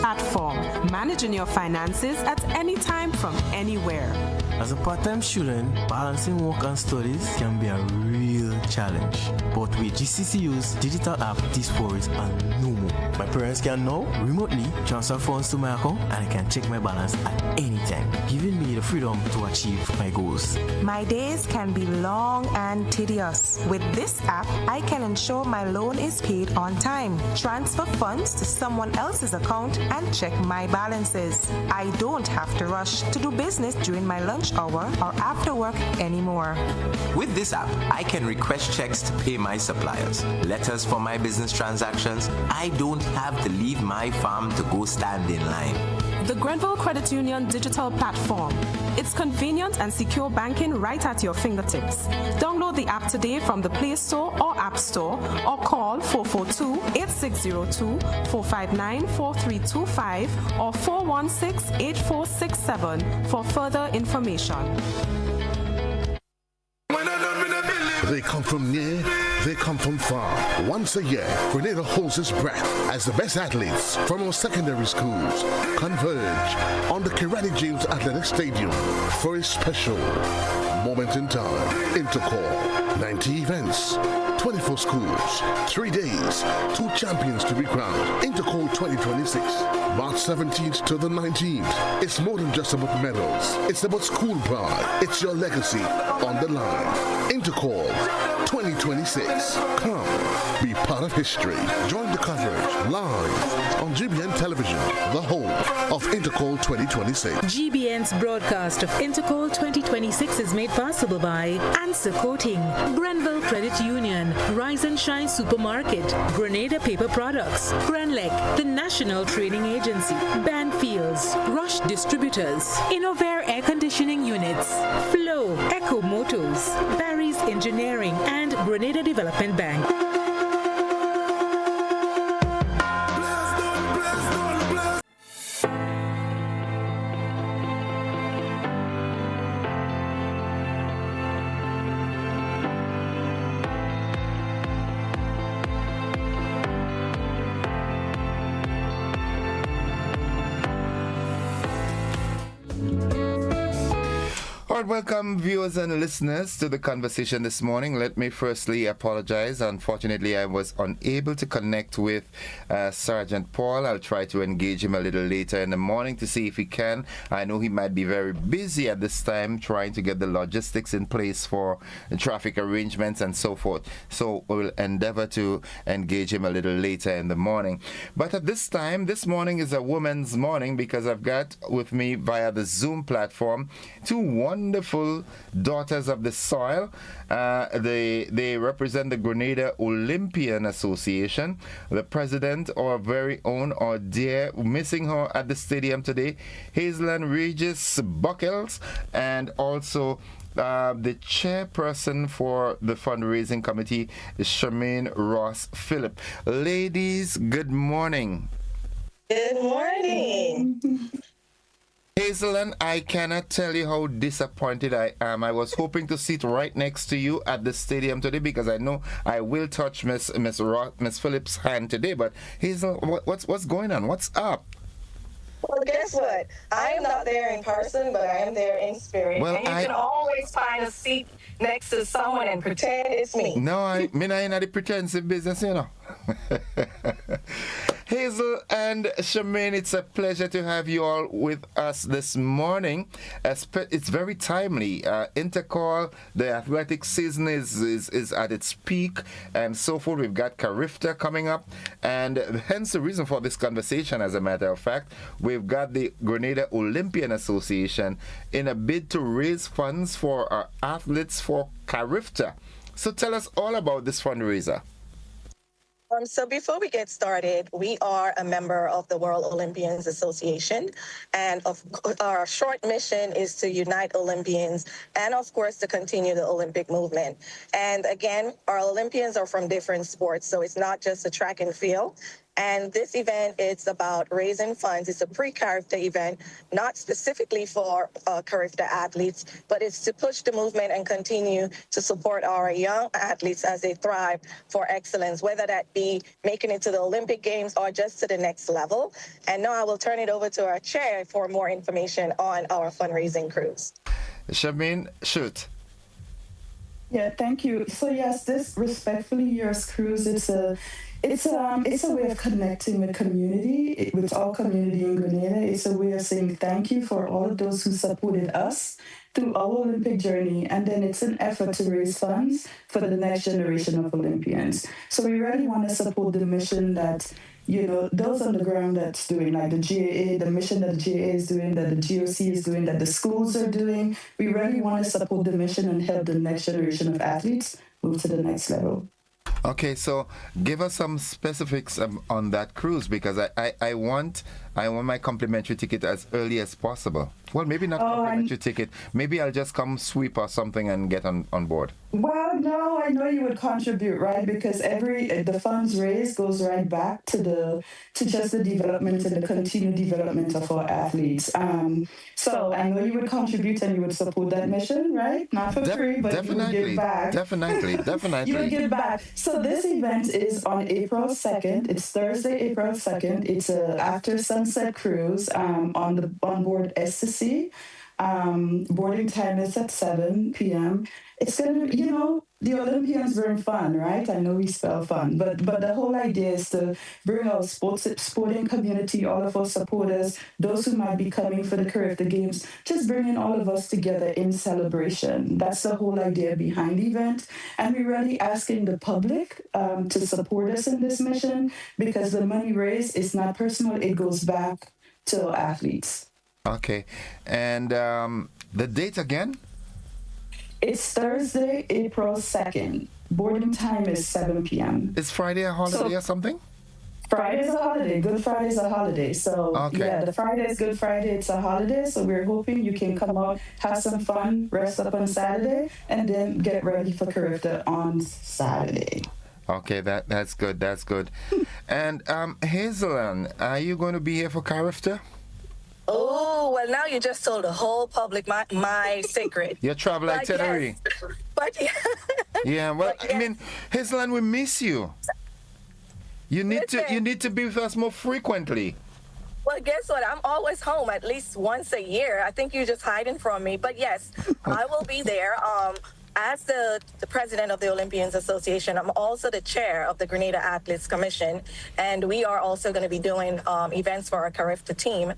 platform, managing your finances at any time from anywhere. As a part-time student, balancing work and studies can be a real challenge. But with GCCU's digital app, these worries are no more. My parents can now remotely transfer funds to my account and I can check my balance at any time, giving me the freedom to achieve my goals. My days can be long and tedious. With this app, I can ensure my loan is paid on time, transfer funds to someone else's account, and check my balances. I don't have to rush to do business during my lunch hour or after work anymore. With this app, I can request checks to pay my suppliers, letters for my business transactions. I don't have to leave my farm to go stand in line. The Grenville Credit Union digital platform. It's convenient and secure banking right at your fingertips. Download the app today from the Play Store or App Store or call 442-8602, 459-4325 or 416-8467 for further information. They come from near, they come from far. Once a year, Grenada holds its breath as the best athletes from our secondary schools converge on the Grenada James Athletic Stadium for a special moment in time. Intercall, 90 events, 24 schools, 3 days, 2 champions to be crowned. Intercall 2026, March 17th to the 19th. It's more than just about medals. It's about school pride. It's your legacy on the line. Intercall 2026. Come, be part of history. Join the coverage live on GBN Television, the home of Intercall 2026. GBN's broadcast of Intercall 2026 is made possible by Answer Coating, Grenville Credit Union, Rise and Shine Supermarket, Grenada Paper Products, Grenlec, the National Training Agency, Banfields, Rush Distributors, Innovair Air Conditioning Units, Flow, Echo Motors, Barry's Engineering, and Grenada Development Bank. All right, welcome viewers and listeners to the conversation this morning. Let me firstly apologize. Unfortunately, I was unable to connect with Sergeant Paul. I'll try to engage him a little later in the morning to see if he can. I know he might be very busy at this time trying to get the logistics in place for the traffic arrangements and so forth. So we'll endeavor to engage him a little later in the morning. But at this time, this morning is a woman's morning because I've got with me via the Zoom platform two wonderful daughters of the soil. They represent the Grenada Olympian Association. The president, our very own, our dear, missing her at the stadium today, Hazelyn Regis Buckles, and also the chairperson for the fundraising committee, Charmaine Ross Phillip. Ladies, good morning. Good morning. Hazelyn, I cannot tell you how disappointed I am. I was hoping to sit right next to you at the stadium today because I know I will touch Miss Phillips' hand today. But Hazel, what's going on? What's up? Well, guess what? I am not there in person, but I am there in spirit. Well, and you can always find a seat next to someone and pretend it's me. No, I mean, I ain't not the pretensive business, you know. Hazel and Charmaine, it's a pleasure to have you all with us this morning. It's very timely. Intercall, the athletic season is at its peak and so forth. We've got Carifta coming up, and hence the reason for this conversation, as a matter of fact. We've got the Grenada Olympian Association in a bid to raise funds for our athletes for Carifta. So tell us all about this fundraiser. So before we get started, we are a member of the World Olympians Association, and our short mission is to unite Olympians and, of course, to continue the Olympic movement. And again, our Olympians are from different sports, so it's not just a track and field. And this event, it's about raising funds. It's a pre-Carifta event, not specifically for Carifta athletes, but it's to push the movement and continue to support our young athletes as they thrive for excellence, whether that be making it to the Olympic Games or just to the next level. And now I will turn it over to our chair for more information on our fundraising cruise. Charmaine, shoot. Yeah, thank you. So yes, this Respectfully Yours cruise, it's a way of connecting with community, with our community in Grenada. It's a way of saying thank you for all of those who supported us through our Olympic journey. And then it's an effort to raise funds for the next generation of Olympians. So we really want to support the mission that, those on the ground that's doing, like the GAA, the mission that the GAA is doing, that the GOC is doing, that the schools are doing. We really want to support the mission and help the next generation of athletes move to the next level. Okay, so give us some specifics on that cruise, because I want my complimentary ticket as early as possible. Well, maybe not complimentary ticket. Maybe I'll just come sweep or something and get on board. Well, no, I know you would contribute, right? Because the funds raised goes right back to just the development and the continued development of our athletes. So I know you would contribute and you would support that mission, right? Not for free, but you would give back. Definitely. You would give back. So this event is on April 2nd. It's Thursday, April 2nd. It's a after sunset cruise on board Ecstasy. Boarding time is at 7 p.m. It's going to, the Olympians bring fun, right? I know we spell fun, but the whole idea is to bring our sporting community, all of our supporters, those who might be coming for the Carifta Games, just bringing all of us together in celebration. That's the whole idea behind the event. And we're really asking the public to support us in this mission, because the money raised is not personal. It goes back to our athletes. Okay. And the date again? It's Thursday, April 2nd. Boarding time is 7 p.m. Is Friday a holiday or something? Friday's a holiday. Good Friday's a holiday. So, yeah, the Friday is Good Friday. It's a holiday. So we're hoping you can come out, have some fun, rest up on Saturday, and then get ready for Carifta on Saturday. Okay, that's good. That's good. And Hazelyn, are you going to be here for Carifta? Oh, well, now you just told the whole public my secret. Your travel itinerary. Yes. But yeah. Yeah, well, I mean, Hazelyn, we miss you. You need to be with us more frequently. Well, guess what? I'm always home at least once a year. I think you're just hiding from me. But yes, I will be there. As the president of the Olympians Association, I'm also the chair of the Grenada Athletes Commission, and we are also going to be doing events for our Carifta team.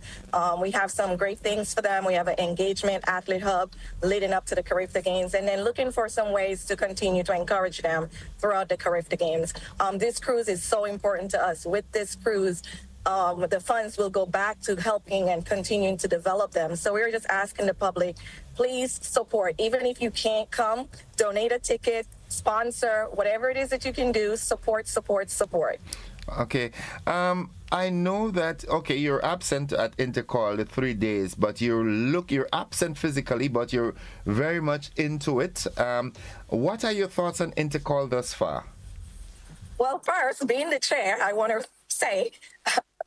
We have some great things for them. We have an engagement athlete hub leading up to the Carifta Games, and then looking for some ways to continue to encourage them throughout the Carifta Games. This cruise is so important to us. With this cruise, the funds will go back to helping and continuing to develop them. So we're just asking the public, please support. Even if you can't come, donate a ticket, sponsor, whatever it is that you can do, support, support, support. Okay. I know that, okay, you're absent at Intercall the 3 days, but you're absent physically, but you're very much into it. What are your thoughts on Intercall thus far? Well, first, being the chair, I want to say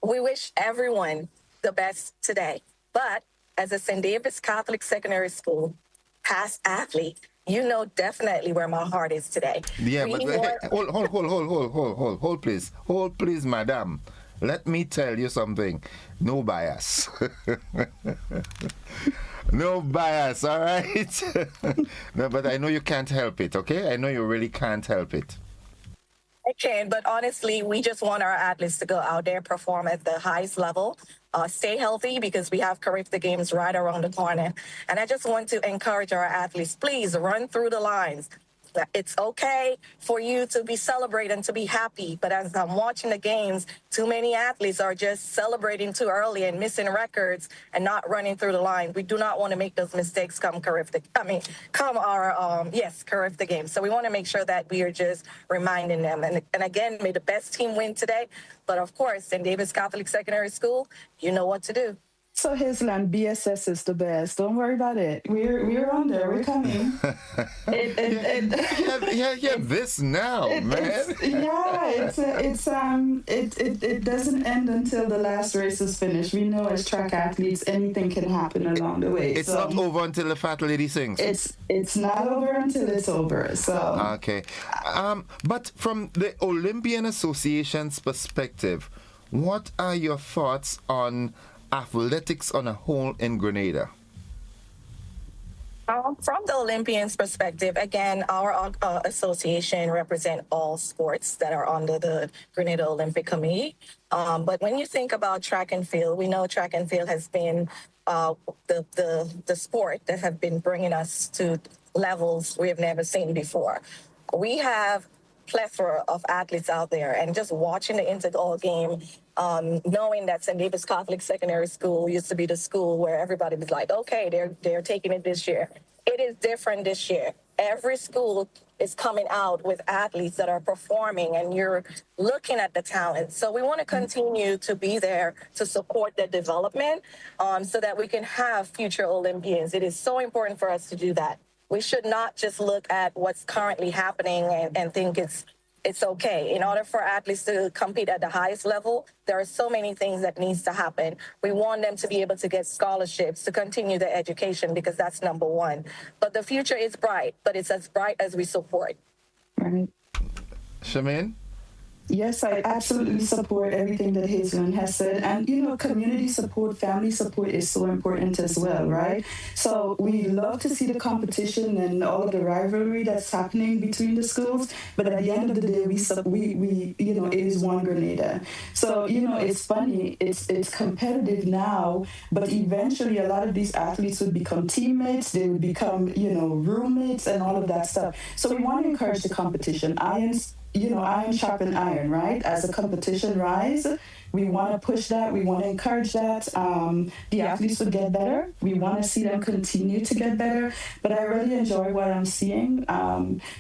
we wish everyone the best today. But as a St. David's Catholic Secondary School past athlete, you know definitely where my heart is today. Yeah, but hold, please. Hold, please, madam. Let me tell you something. No bias. No bias, all right? No, but I know you can't help it, okay? I know you really can't help it. I can, but honestly, we just want our athletes to go out there, perform at the highest level, stay healthy because we have Carifta Games right around the corner. And I just want to encourage our athletes, please run through the lines. It's okay for you to be celebrating, to be happy. But as I'm watching the games, too many athletes are just celebrating too early and missing records and not running through the line. We do not want to make those mistakes come Carifta Games. So we want to make sure that we are just reminding them. And again, may the best team win today. But of course, St. David's Catholic Secondary School, you know what to do. So Hazelland, BSS is the best. Don't worry about it. We're on there. We're coming. This now, man. It doesn't end until the last race is finished. We know as track athletes, anything can happen along the way. It's not over until the fat lady sings. It's not over until it's over. So okay, but from the Olympian Association's perspective, what are your thoughts on athletics on a whole in Grenada? From the Olympians' perspective, again, our association represents all sports that are under the Grenada Olympic Committee. But when you think about track and field, we know track and field has been the sport that have been bringing us to levels we have never seen before. We have plethora of athletes out there, and just watching the inter-all game, knowing that St. David's Catholic Secondary School used to be the school where everybody was like, okay, they're taking it this year. It is different this year. Every school is coming out with athletes that are performing, and you're looking at the talent. So we want to continue to be there to support their development so that we can have future Olympians. It is so important for us to do that. We should not just look at what's currently happening and think it's okay. In order for athletes to compete at the highest level, there are so many things that needs to happen. We want them to be able to get scholarships, to continue their education, because that's number one. But the future is bright, but it's as bright as we support. Right. Shamin? Yes, I absolutely support everything that Hazelland has said. And, community support, family support is so important as well, right? So we love to see the competition and all of the rivalry that's happening between the schools. But at the end of the day, we it is one Grenada. So, it's funny. It's competitive now, but eventually a lot of these athletes would become teammates. They would become, roommates and all of that stuff. So we want to encourage the competition. Iron sharpen iron, right? As the competition rise, we want to push that. We want to encourage that. The athletes would get better. We want to see them continue to get better. But I really enjoy what I'm seeing.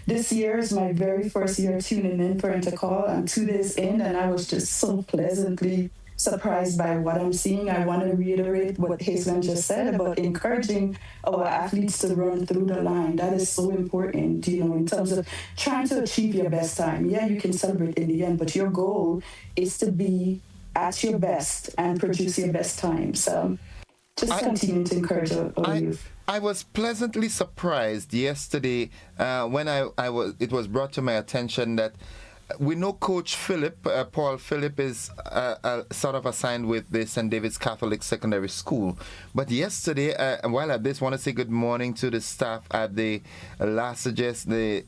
This year is my very first year tuning in for Intercall. I'm 2 days in, and I was just so pleasantly surprised by what I'm seeing. I want to reiterate what Hazelland just said about encouraging our athletes to run through the line. That is so important, in terms of trying to achieve your best time. Yeah, you can celebrate in the end, but your goal is to be at your best and produce your best time. So just continue to encourage our youth. I was pleasantly surprised yesterday when it was brought to my attention that we know Coach Philip, Paul Philip, is sort of assigned with the St. David's Catholic Secondary School. But yesterday, while at this, I want to say good morning to the staff at the Lasages, the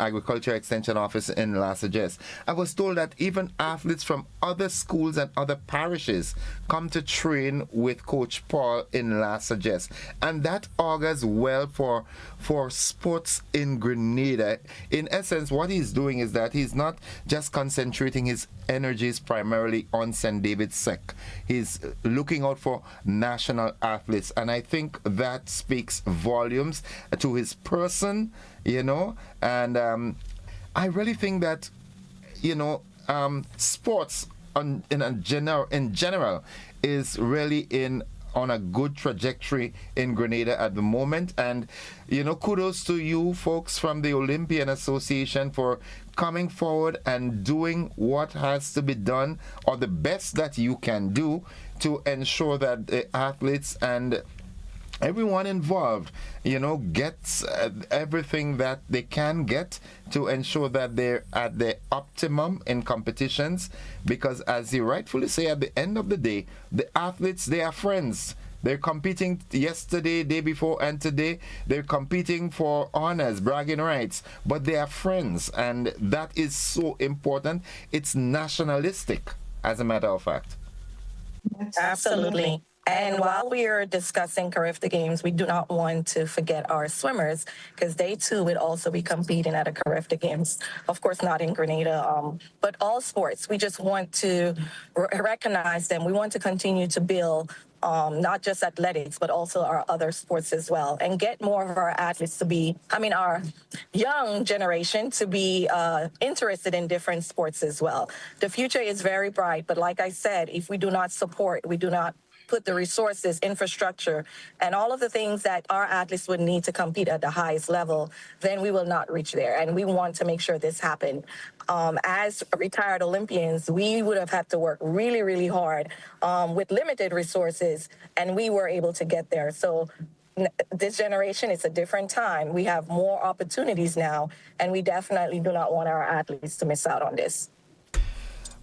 Agriculture Extension Office in Lasages. I was told that even athletes from other schools and other parishes come to train with Coach Paul in Lasages. And that augurs well for sports in Grenada. In essence, what he's doing is that he's not just concentrating his energies primarily on St. David's Sec. He's looking out for national athletes, and I think that speaks volumes to his person, and I really think that, sports in general is really on a good trajectory in Grenada at the moment. And, kudos to you folks from the Olympian Association for coming forward and doing what has to be done, or the best that you can do, to ensure that the athletes and everyone involved, gets everything that they can get to ensure that they're at their optimum in competitions. Because as you rightfully say, at the end of the day, the athletes, they are friends. They're competing yesterday, day before, and today. They're competing for honors, bragging rights, but they are friends, and that is so important. It's nationalistic, as a matter of fact. Absolutely. And while we are discussing Carifta Games, we do not want to forget our swimmers, because they too would also be competing at the Carifta Games. Of course, not in Grenada, but all sports. We just want to recognize them. We want to continue to build not just athletics, but also our other sports as well, and get more of our athletes to be, our young generation to be interested in different sports as well. The future is very bright, but like I said, if we do not support, we do not put the resources, infrastructure, and all of the things that our athletes would need to compete at the highest level, then we will not reach there. And we want to make sure this happens. As retired Olympians, we would have had to work really, really hard with limited resources, and we were able to get there. So this generation, it's a different time. We have more opportunities now, and we definitely do not want our athletes to miss out on this.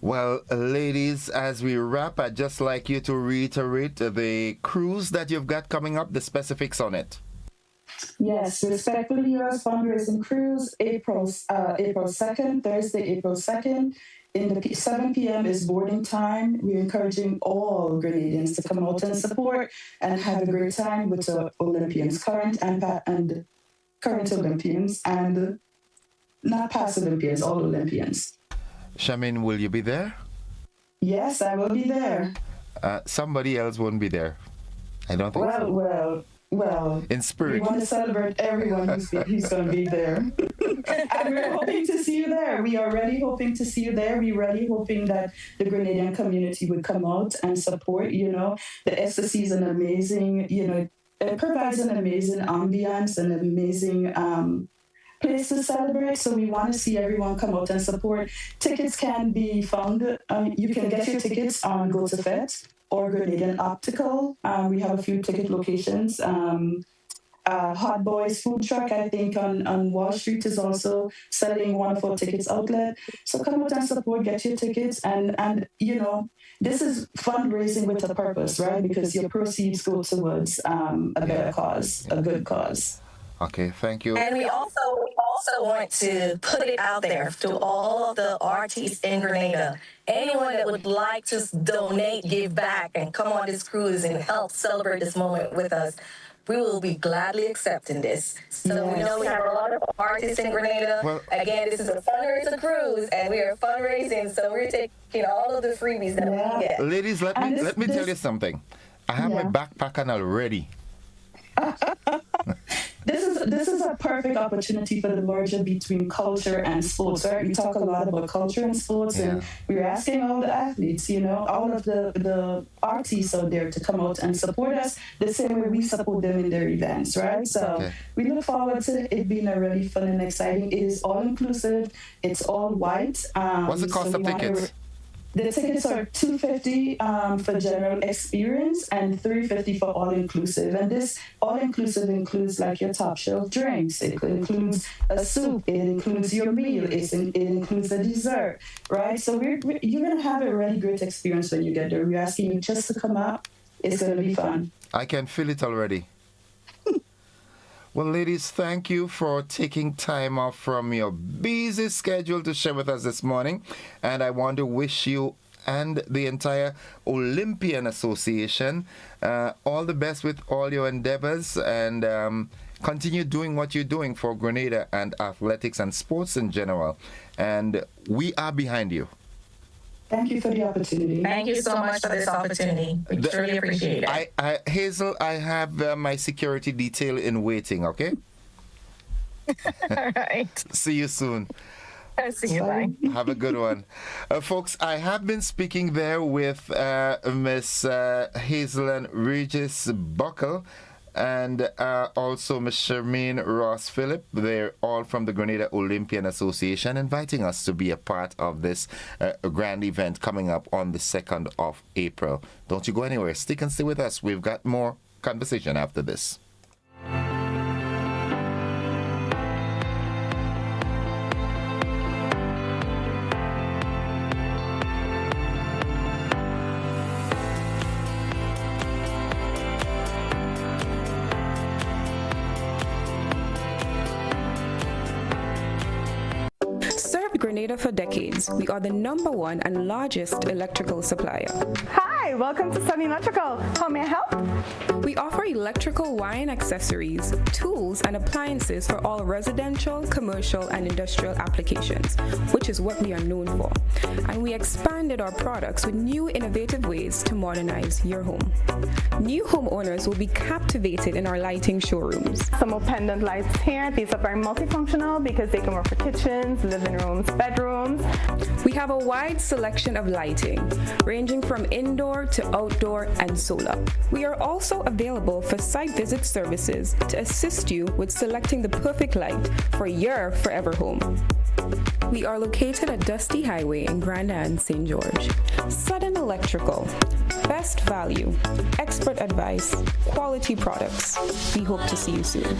Well, ladies, as we wrap, I'd just like you to reiterate the cruise that you've got coming up, the specifics on it. Yes, respectfully, yours fundraising cruise, April 2nd, Thursday, April 2nd. In the 7 p.m. is boarding time. We're encouraging all Grenadians to come out and support and have a great time with the Olympians, current Olympians, and not past Olympians, all Olympians. Shamin, will you be there? Yes, I will be there. Somebody else won't be there. I don't think so. Well. In spirit. We want to celebrate everyone who's going to be there. And we're hoping to see you there. We are really hoping to see you there. We're really hoping that the Grenadian community would come out and support. The SSC is an amazing, it provides an amazing ambiance, an amazing place to celebrate. So we want to see everyone come out and support. Tickets can be found. You can get your tickets on Go to Fet or Grenadian Optical. We have a few ticket locations. Hot Boys food truck, I think, on Wall Street is also selling wonderful tickets outlet. So come out and support, get your tickets, and this is fundraising with a purpose, right? Because your proceeds go towards a better cause, a good cause. Okay, thank you. And we also want to put it out there to all of the artists in Grenada. Anyone that would like to donate, give back, and come on this cruise and help celebrate this moment with us, we will be gladly accepting this. So we know we have a lot of artists in Grenada. Well, again, this is a fundraiser cruise, and we are fundraising, so we're taking all of the freebies that we get. Ladies, let me tell you something. I have my backpack on already. This is a perfect opportunity for the merger between culture and sports, right? We talk a lot about culture and sports, and we're asking all the athletes, all of the artists out there to come out and support us the same way we support them in their events, right? So we look forward to it being a really fun and exciting. It is all inclusive. It's all white. What's the cost of tickets? The tickets are $250 for general experience and $350 for all-inclusive. And this all-inclusive includes like your top shelf drinks. It includes a soup. It includes your meal. It includes a dessert, right? So you're going to have a really great experience when you get there. We're asking you just to come out. It's going to be fun. I can feel it already. Well, ladies, thank you for taking time off from your busy schedule to share with us this morning. And I want to wish you and the entire Olympian Association all the best with all your endeavors, and continue doing what you're doing for Grenada and athletics and sports in general. And we are behind you. Thank you for the opportunity. Thank you so much for this opportunity. We truly appreciate it. Hazel, I have my security detail in waiting, okay? All right. See you soon. See you, bye. Have a good one. Folks, I have been speaking there with Miss Hazel and Regis Buckle, and also Ms. Charmaine Ross Phillip. They're all from the Grenada Olympian Association, inviting us to be a part of this grand event coming up on the 2nd of April. Don't you go anywhere. Stick and stay with us. We've got more conversation after this. Grenada for decades. We are the #1 and largest electrical supplier. Hi, welcome to Sunny Electrical. How may I help? We offer electrical wire accessories, tools, and appliances for all residential, commercial, and industrial applications, which is what we are known for. And we expanded our products with new innovative ways to modernize your home. New homeowners will be captivated in our lighting showrooms. Some more pendant lights here. These are very multifunctional because they can work for kitchens, living rooms, bedrooms. We have a wide selection of lighting, ranging from indoor to outdoor and solar. We are also available for site visit services to assist you with selecting the perfect light for your forever home. We are located at Dusty Highway in Grenada and St. George. Sudden Electrical. Best value, expert advice, quality products. We hope to see you soon.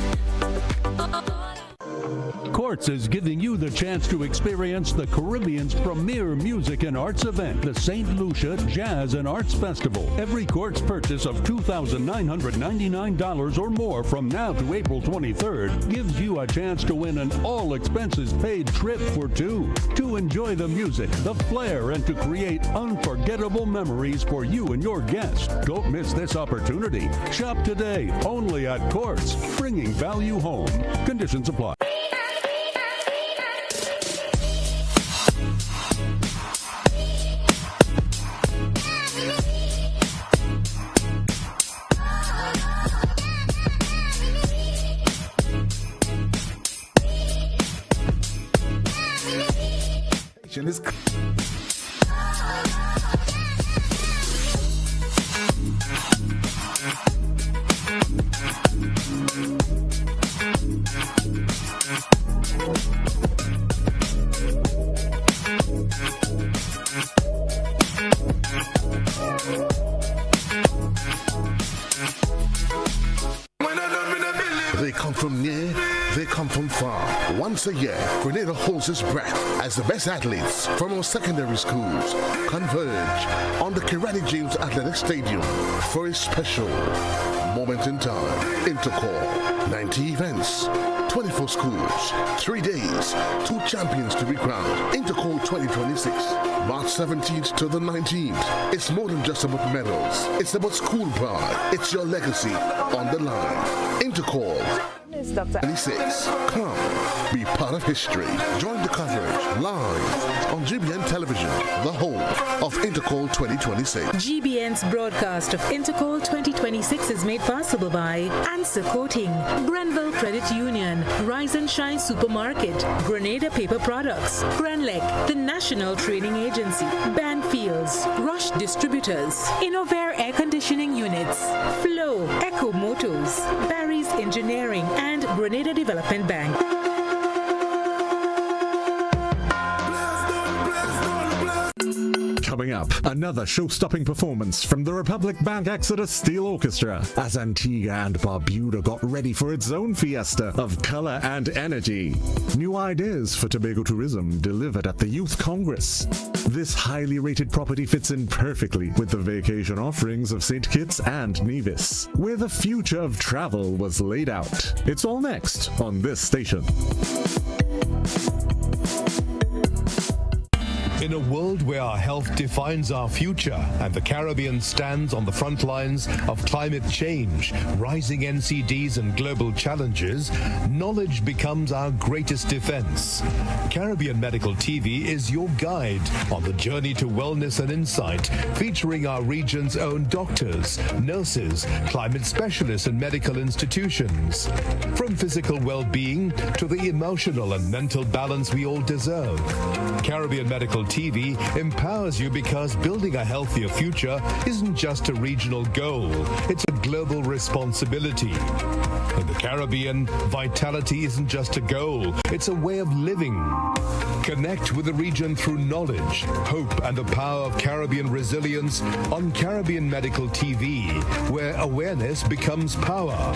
Courts is giving you the chance to experience the Caribbean's premier music and arts event, the St. Lucia Jazz and Arts Festival. Every Courts purchase of $2,999 or more from now to April 23rd gives you a chance to win an all-expenses-paid trip for two to enjoy the music, the flair, and to create unforgettable memories for you and your guests. Don't miss this opportunity. Shop today only at Courts, bringing value home. Conditions apply. Is They come from near, they come from far. Once a year, Grenada holds its breath as the best athletes from our secondary schools converge on the Kirani James Athletic Stadium for a special moment in time. Intercall, 90 events, 24 schools, 3 days, 2 champions to be crowned. Intercall 2026, March 17th to the 19th. It's more than just about medals. It's about school pride. It's your legacy on the line. Intercall 26. Come, be part of history. Join the coverage live on GBN Television, the home of Intercall 2026. GBN's broadcast of Intercall 2026 is made possible by Answer Coating, Grenville Credit Union, Rise and Shine Supermarket, Grenada Paper Products, Grenlec, the National Training Agency, Banfields, Rush Distributors, Innovair Air Conditioning Units, Flow, Echo Motors, Barry's Engineering, and Grenada Development Bank. Coming up, another show-stopping performance from the Republic Bank Exodus Steel Orchestra as Antigua and Barbuda got ready for its own fiesta of color and energy. New ideas for Tobago tourism delivered at the Youth Congress. This highly rated property fits in perfectly with the vacation offerings of St. Kitts and Nevis, where the future of travel was laid out. It's all next on this station. In a world where our health defines our future and the Caribbean stands on the front lines of climate change, rising NCDs and global challenges, knowledge becomes our greatest defense. Caribbean Medical TV is your guide on the journey to wellness and insight, featuring our region's own doctors, nurses, climate specialists and medical institutions. From physical well-being to the emotional and mental balance we all deserve. Caribbean Medical TV empowers you because building a healthier future isn't just a regional goal, it's a global responsibility. In the Caribbean, vitality isn't just a goal, it's a way of living. Connect with the region through knowledge, hope, and the power of Caribbean resilience on Caribbean Medical TV, where awareness becomes power.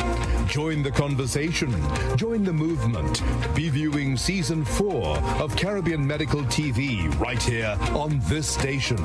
Join the conversation, join the movement. Be viewing Season 4 of Caribbean Medical TV right here on this station.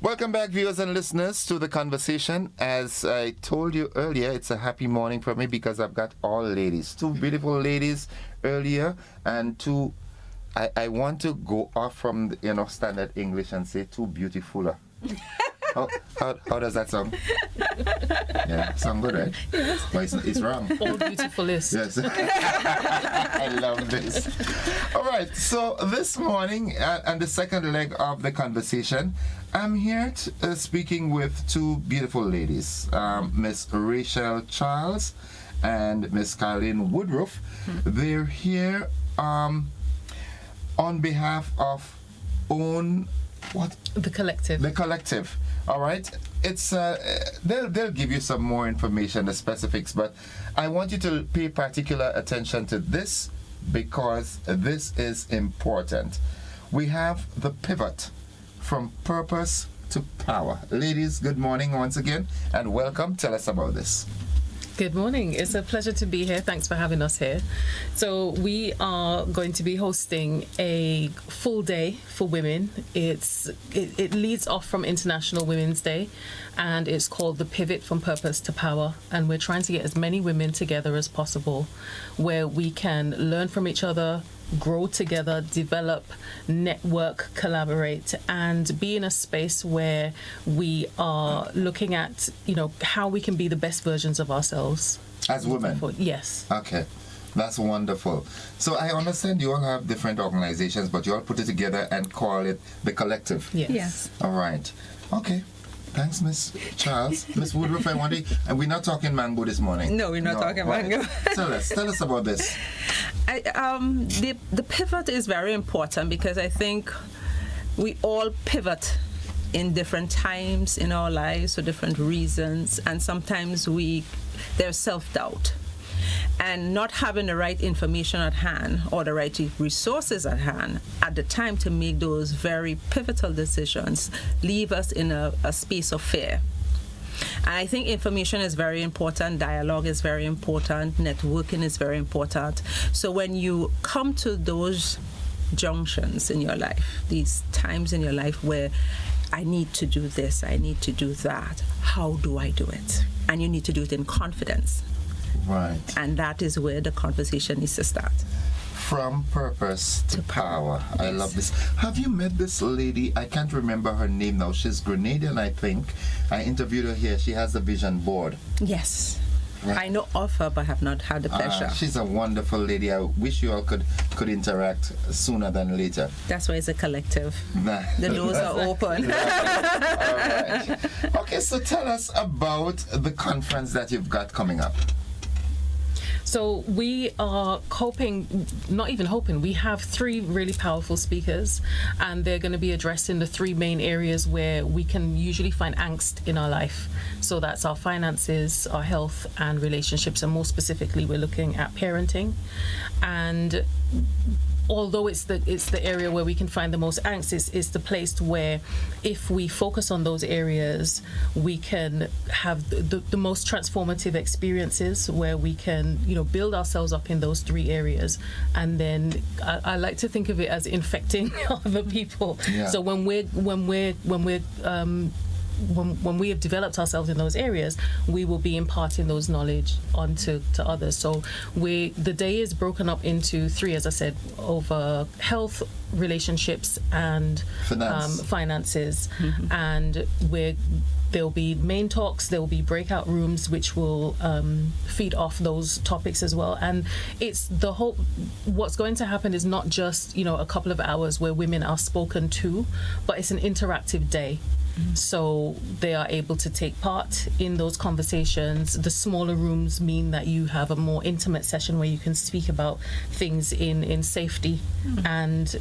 Welcome back, viewers and listeners, to the conversation. As I told you earlier, it's a happy morning for me because I've got all ladies, two beautiful ladies earlier, and two. I want to go off from the, standard English and say two beautifuler. How does that sound? Yeah, sound good, right? Yes. But it's wrong. All beautiful is. Yes. I love this. All right, so this morning, and the second leg of the conversation, I'm here speaking with two beautiful ladies, Miss Rachel Charles and Miss Colleen Woodruff. They're here on behalf of The Collective. The Collective. All right. It's they'll give you some more information, the specifics, but I want you to pay particular attention to this because this is important. We have the pivot from purpose to power. Ladies, good morning once again and welcome. Tell us about this. Good morning. It's a pleasure to be here. Thanks for having us here. So we are going to be hosting a full day for women. It leads off from International Women's Day, and it's called The Pivot from Purpose to Power. And we're trying to get as many women together as possible where we can learn from each other, grow together, develop, network, collaborate, and be in a space where we are looking at, how we can be the best versions of ourselves. As women? Yes. Okay. That's wonderful. So I understand you all have different organizations, but you all put it together and call it the Collective. Yes. All right. Okay. Thanks, Miss Charles. Miss Woodruff, and we're not talking mango this morning. No, we're not talking mango. Tell us about this. The pivot is very important because I think we all pivot in different times in our lives for different reasons, and sometimes there's self-doubt. And not having the right information at hand or the right resources at hand at the time to make those very pivotal decisions leave us in a space of fear. And I think information is very important, dialogue is very important, networking is very important. So when you come to those junctions in your life, these times in your life where I need to do this, I need to do that, how do I do it? And you need to do it in confidence. Right. And that is where the conversation needs to start. From purpose to power. I love this. Have you met this lady? I can't remember her name now. She's Grenadian, I think. I interviewed her here. She has the vision board. Yes. I know of her, but have not had the pleasure. She's a wonderful lady. I wish you all could interact sooner than later. That's why it's a collective. The doors are open. Right. All right. Okay, so tell us about the conference that you've got coming up. So we are we have 3 really powerful speakers, and they're going to be addressing the 3 main areas where we can usually find angst in our life. So that's our finances, our health, and relationships, and more specifically, we're looking at parenting. And although it's the area where we can find the most angst, it's the place where if we focus on those areas, we can have the most transformative experiences, where we can build ourselves up in those 3 areas. And then I like to think of it as infecting other people. Yeah. So when we have developed ourselves in those areas, we will be imparting those knowledge onto others. So the day is broken up into 3, as I said, over health, relationships, and finances. Mm-hmm. And there'll be main talks, there will be breakout rooms which will feed off those topics as well. And it's what's going to happen is not just a couple of hours where women are spoken to, but it's an interactive day. So they are able to take part in those conversations. The smaller rooms mean that you have a more intimate session where you can speak about things in safety, and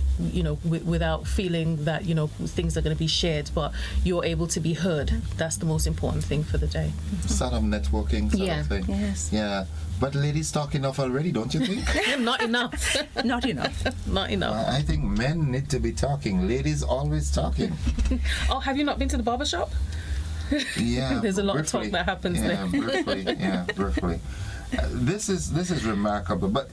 without feeling that things are going to be shared, but you're able to be heard. That's the most important thing for the day. Sort of networking sort of thing. Yes. Yeah. But ladies talk enough already, don't you think? Not enough. Not enough. Not enough. I think men need to be talking. Ladies always talking. Oh, have you not been to the barber shop? Yeah. There's a lot of talk that happens there. Briefly. This is remarkable. But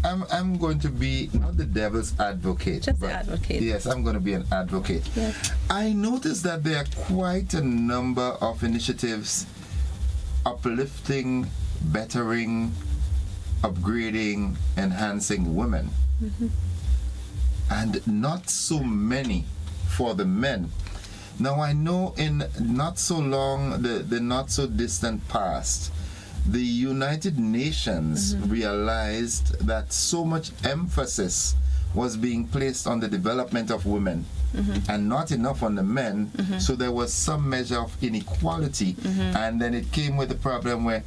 I'm going to be not the devil's advocate. Just the advocate. Yes, I'm going to be an advocate. Yes. I noticed that there are quite a number of initiatives uplifting, bettering, upgrading, enhancing women. Mm-hmm. And not so many for the men. Now I know in not so long, the not so distant past, the United Nations realized that so much emphasis was being placed on the development of women and not enough on the men. So there was some measure of inequality, and then it came with the problem where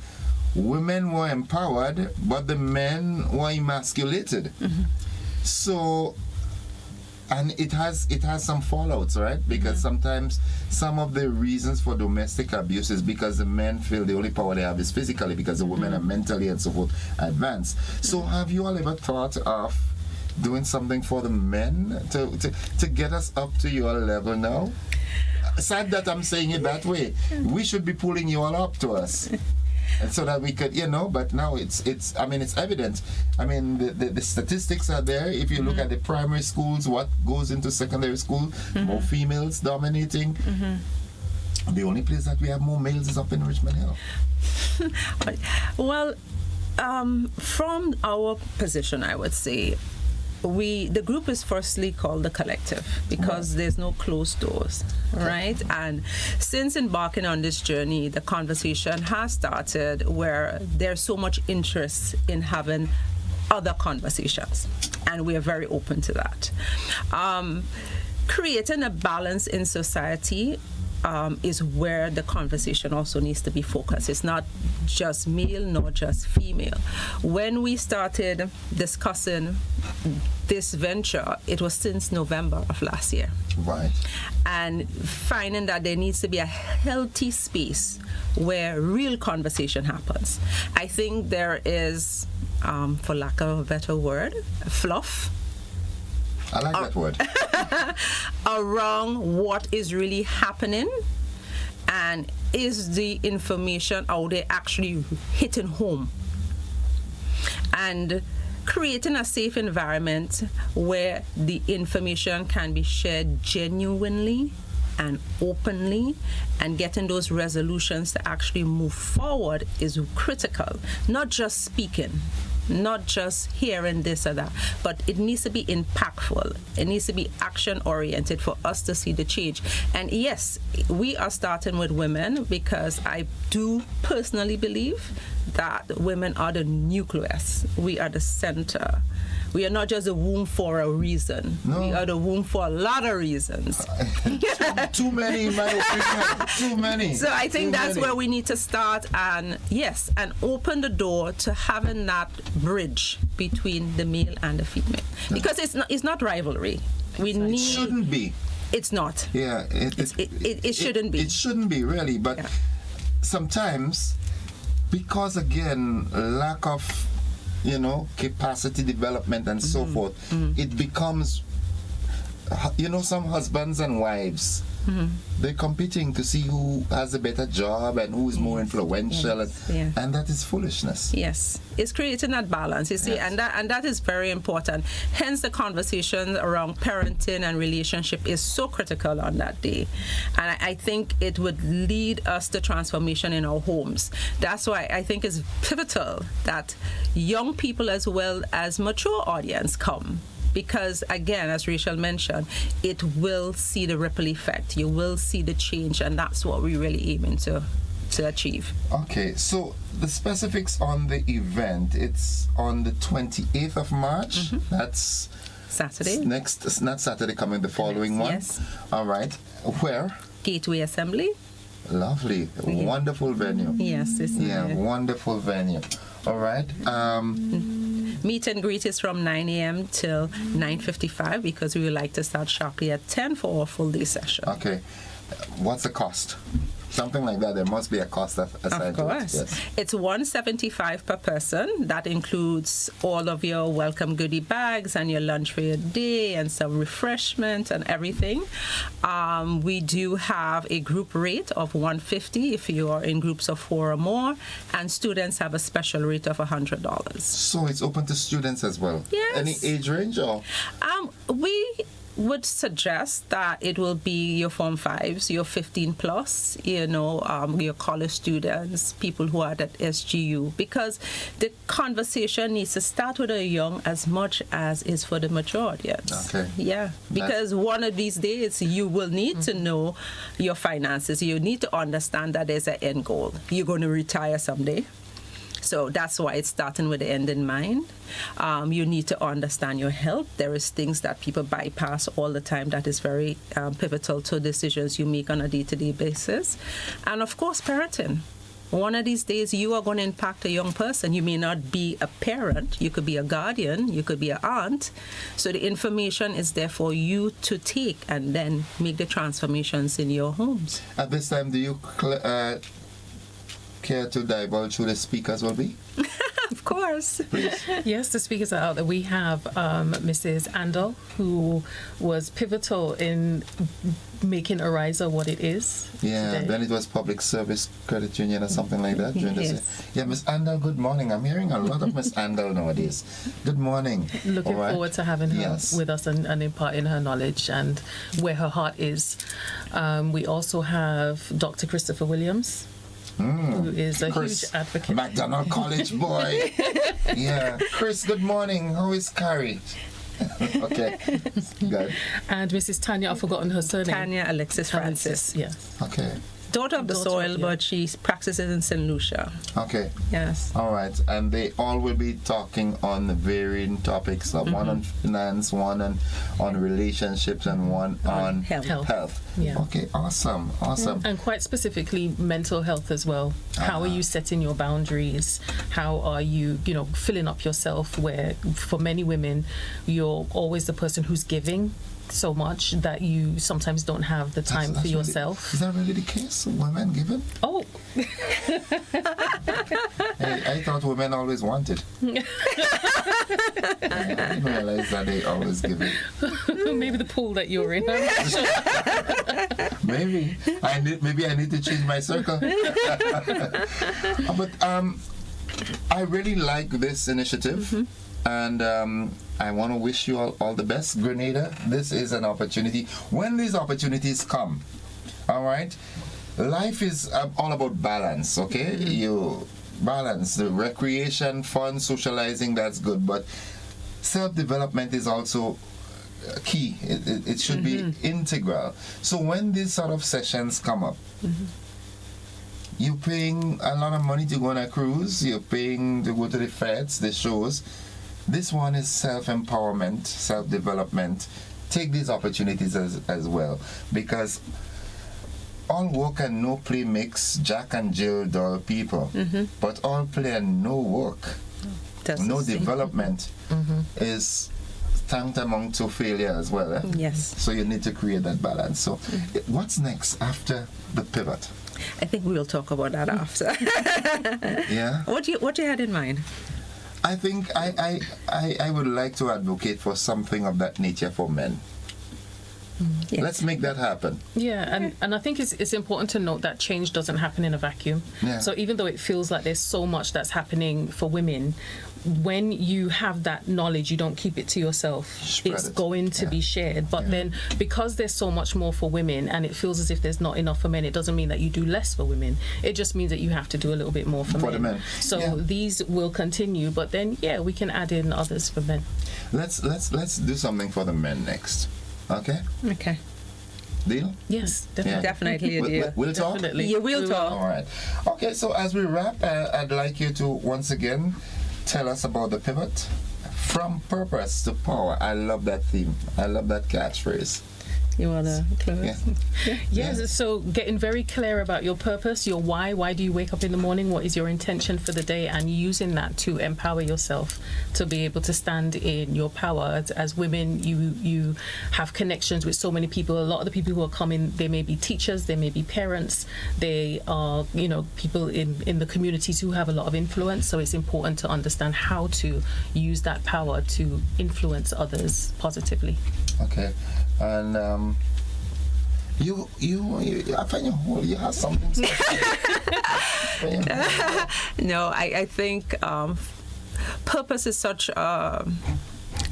women were empowered but the men were emasculated. So, and it has some fallouts, right? Because sometimes some of the reasons for domestic abuse is because the men feel the only power they have is physically, because the women are mentally and so forth advanced. So have you all ever thought of doing something for the men to get us up to your level now? Sad that I'm saying it that way. We should be pulling you all up to us. And so that we could, but now it's evident. I mean, the statistics are there. If you look at the primary schools, what goes into secondary school, more females dominating. The only place that we have more males is up in Richmond Hill. Well, from our position, I would say, the group is firstly called the collective because there's no closed doors, right? And since embarking on this journey, the conversation has started where there's so much interest in having other conversations, and we are very open to that. Creating a balance in society is where the conversation also needs to be focused. It's not just male nor just female. When we started discussing this venture, it was since November of last year. Right. And finding that there needs to be a healthy space where real conversation happens. I think there is, for lack of a better word, fluff. I like that word. Around what is really happening, and is the information out there actually hitting home, and creating a safe environment where the information can be shared genuinely and openly, and getting those resolutions to actually move forward is critical. Not just speaking, not just hearing this or that, but it needs to be impactful. It needs to be action oriented for us to see the change. And yes, we are starting with women because I do personally believe that women are the nucleus. We are the center. We are not just a womb for a reason. No. We are the womb for a lot of reasons. Too many, in my opinion. Too many. So I think that's where we need to start, and open the door to having that bridge between the male and the female. Because it's not rivalry. It shouldn't be. It's not. Yeah. It shouldn't be. It shouldn't be, really. But sometimes, because again, lack of capacity development and so forth, it becomes, some husbands and wives, they're competing to see who has a better job and who is more influential, and that is foolishness. Yes, it's creating that balance, you see, and that is very important. Hence, the conversation around parenting and relationship is so critical on that day, and I think it would lead us to transformation in our homes. That's why I think it's pivotal that young people as well as mature audience come. Because, again, as Rachel mentioned, it will see the ripple effect. You will see the change, and that's what we're really aiming to achieve. Okay, so the specifics on the event, it's on the 28th of March. That's Saturday. Not Saturday coming, the following one. Yes. All right. Where? Gateway Assembly. Lovely. Wonderful venue. Yes. Wonderful venue. All right. Meet and greet is from 9 a.m. till 9:55 because we would like to start sharply at 10 for our full day session. Okay. What's the cost? Something like that. There must be a cost aside to it. Yes. It's $175 per person. That includes all of your welcome goodie bags and your lunch for your day and some refreshment and everything. We do have a group rate of $150 if you are in groups of 4 or more, and students have a special rate of $100. So it's open to students as well? Yes. Any age range or? We would suggest that it will be your Form 5s, your 15 plus, your college students, people who are at SGU, because the conversation needs to start with the young as much as is for the mature audience. Okay. Yeah, because one of these days you will need to know your finances. You need to understand that there's an end goal. You're going to retire someday. So that's why it's starting with the end in mind. You need to understand your health. There is things that people bypass all the time that is very pivotal to decisions you make on a day-to-day basis. And of course, parenting. One of these days, you are going to impact a young person. You may not be a parent. You could be a guardian. You could be an aunt. So the information is there for you to take and then make the transformations in your homes. At this time, do you care to divulge who the speakers will be? Of course. Yes, the speakers are out there. We have Mrs. Andal, who was pivotal in making Ariza what it is. Yeah, today. Then it was Public Service Credit Union or something like that. Yes. Yeah, Miss Andal, good morning. I'm hearing a lot of Miss Andal nowadays. Good morning. Looking forward to having her with us and imparting her knowledge and where her heart is. We also have Dr. Christopher Williams, who is a huge advocate. McDonald College boy. Yeah. Chris, good morning. How is Carrie? Okay. Good. And Mrs. Tanya, I've forgotten her surname. Tanya Alexis Francis. Yes. Okay. Daughter of the soil, but she practices in St. Lucia. Okay. Yes. All right. And they all will be talking on the varying topics, one on finance, one on relationships, and one on health. Yeah. Okay. Awesome. And quite specifically, mental health as well. How are you setting your boundaries? How are you, filling up yourself? Where for many women, you're always the person who's giving so much that you sometimes don't have the time for yourself. Is that really the case? Women giving? Oh. I thought women always wanted. I didn't realize that they always give it. Maybe the pool that you're in. I'm not sure. Maybe I need to change my circle. But I really like this initiative. And I want to wish you all the best, Grenada. This is an opportunity. When these opportunities come, all right, life is all about balance, okay? balance. The recreation, fun, socializing, that's good, but self-development is also key. It should be integral. So when these sort of sessions come up, you're paying a lot of money to go on a cruise, you're paying to go to the feds, the shows. This one is self-empowerment, self-development. Take these opportunities as well, because all work and no play makes Jack and Jill dull people, but all play and no work, no development is tantamount to failure as well. Yes. So you need to create that balance. So what's next after the pivot? I think we will talk about that after. Yeah. What you had in mind? I think I would like to advocate for something of that nature for men. Yes. Let's make that happen. Yeah, and I think it's important to note that change doesn't happen in a vacuum. Yeah. So even though it feels like there's so much that's happening for women, when you have that knowledge, you don't keep it to yourself. It's going to be shared. But then because there's so much more for women and it feels as if there's not enough for men, it doesn't mean that you do less for women. It just means that you have to do a little bit more for men. The men. So these will continue, but then we can add in others for men. Let's do something for the men next. Okay? Okay. Deal? Yes, definitely. Yeah. Definitely a deal. We'll talk? Definitely. Yeah, we'll talk. All right. Okay, so as we wrap, I'd like you to once again tell us about the pivot from purpose to power. I love that theme. I love that catchphrase. You want to close? Yes, so getting very clear about your purpose, your why. Why do you wake up in the morning? What is your intention for the day? And using that to empower yourself to be able to stand in your power. As women, you have connections with so many people. A lot of the people who are coming, they may be teachers, they may be parents, they are, people in the communities who have a lot of influence. So it's important to understand how to use that power to influence others positively. Okay. And you I find you have something special. No, I think purpose is such and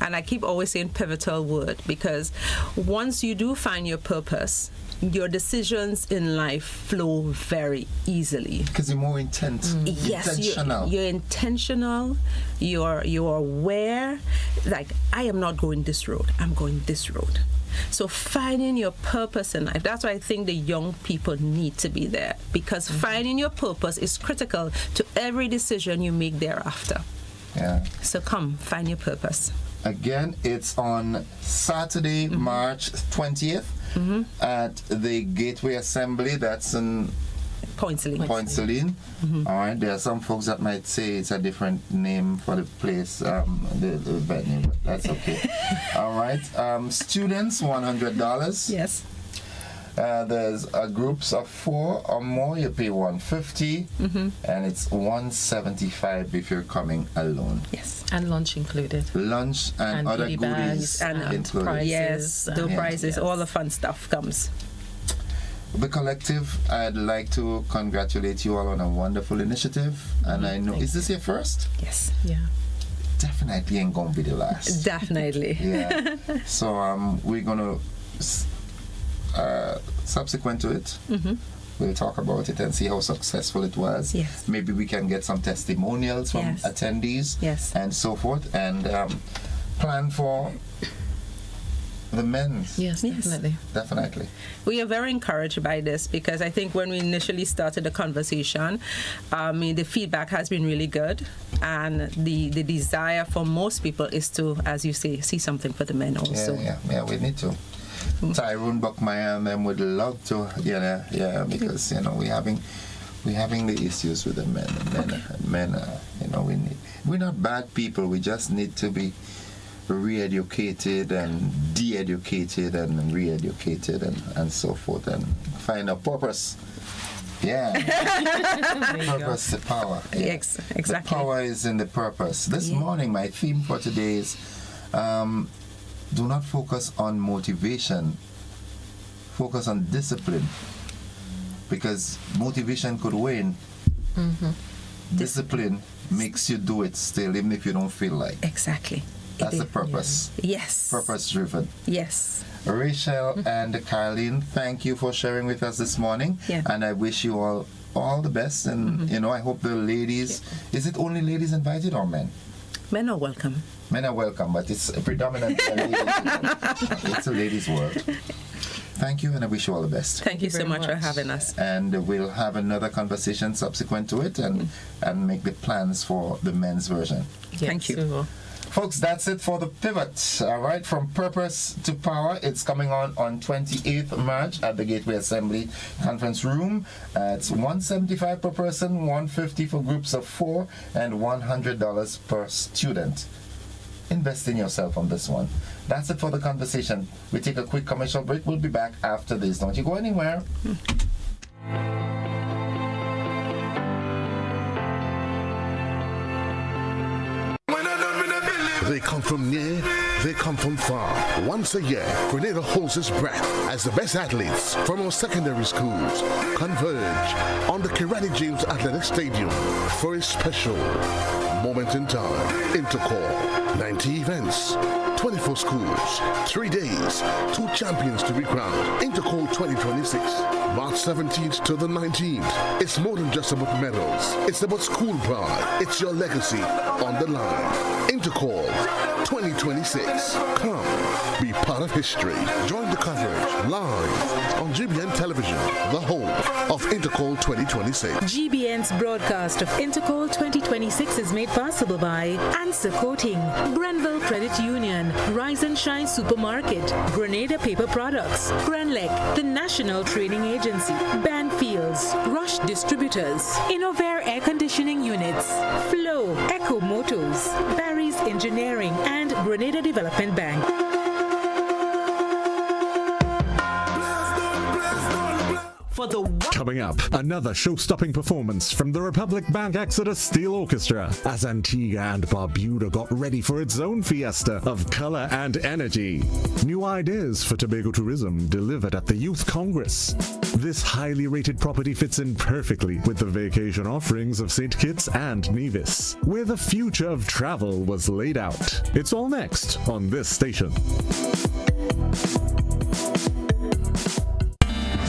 I keep always saying pivotal word, because once you do find your purpose, your decisions in life flow very easily. Because you're more intentional. You're intentional. You're aware. Like, I am not going this road. I'm going this road. So finding your purpose in life, that's why I think the young people need to be there, because finding your purpose is critical to every decision you make thereafter. Yeah. So come, find your purpose. Again, it's on Saturday, March 20th at the Gateway Assembly. That's in Point Celine. All right. There are some folks that might say it's a different name for the place, the venue, but that's okay. All right. Students, $100. Yes. There's groups of 4 or more, you pay $150, and it's $175 if you're coming alone. Yes. And lunch included. Lunch and other goodies included. Prizes. Yes, the prizes, all the fun stuff comes. The collective, I'd like to congratulate you all on a wonderful initiative. And I know, is this your first? Yes. Yeah. Definitely ain't gonna be the last. Definitely. Yeah. So we're gonna subsequent to it, we'll talk about it and see how successful it was. Yes. Maybe we can get some testimonials from attendees and so forth, and plan for the men. Yes, definitely. Definitely. We are very encouraged by this, because I think when we initially started the conversation, the feedback has been really good, and the desire for most people is to, as you say, see something for the men also. Yeah, we need to. Tyrone Buckmeyer and them would love to, because we're having the issues with the men. We're not bad people. We just need to be re-educated and de-educated and re-educated and so forth, and find a purpose. Yeah. Purpose to power. Yeah. Yes, exactly. The power is in the purpose. This morning, my theme for today is do not focus on motivation, focus on discipline, because motivation could wane. Discipline makes you do it still, even if you don't feel like. Exactly. That's the purpose. Yes. Purpose driven. Yes. Rachel and Carleen, thank you for sharing with us this morning. Yeah. And I wish you all all the best, and I hope the ladies. Is it only ladies invited or men? Men are welcome. Men are welcome, but it's predominantly a ladies. It's a ladies' world. Thank you, and I wish you all the best. Thank you so much for having us. And we'll have another conversation subsequent to it, and make the plans for the men's version. Yes, thank you. Folks, that's it for the pivot. All right, from purpose to power. It's coming on 28th March at the Gateway Assembly Conference Room. It's $175 per person, $150 for groups of 4, and $100 per student. Invest in yourself on this one. That's it for the conversation. We take a quick commercial break. We'll be back after this. Don't you go anywhere. They come from near, they come from far. Once a year, Grenada holds its breath as the best athletes from our secondary schools converge on the Kirani James Athletic Stadium for a special moment in time. Intercall, 90 events, 24 schools, 3 days, 2 champions to be crowned. Intercall 2026, March 17th to the 19th. It's more than just about medals. It's about school pride. It's your legacy on the line. Intercall 2026. Come, be part of history. Join the coverage live on GBN Television, the home of Intercall 2026. GBN's broadcast of Intercall 2026 is made possible by Answer Coating, Grenville Credit Union, Rise and Shine Supermarket, Grenada Paper Products, Grenlec, the National Training Agency, Banfields, Rush Distributors, Innovair Air Conditioning Units, Flow, Echo Motors, Barry's Engineering, and Grenada Development Bank. Coming up, another show-stopping performance from the Republic Bank Exodus Steel Orchestra as Antigua and Barbuda got ready for its own fiesta of color and energy. New ideas for Tobago tourism delivered at the Youth Congress. This highly rated property fits in perfectly with the vacation offerings of St. Kitts and Nevis, where the future of travel was laid out. It's all next on this station.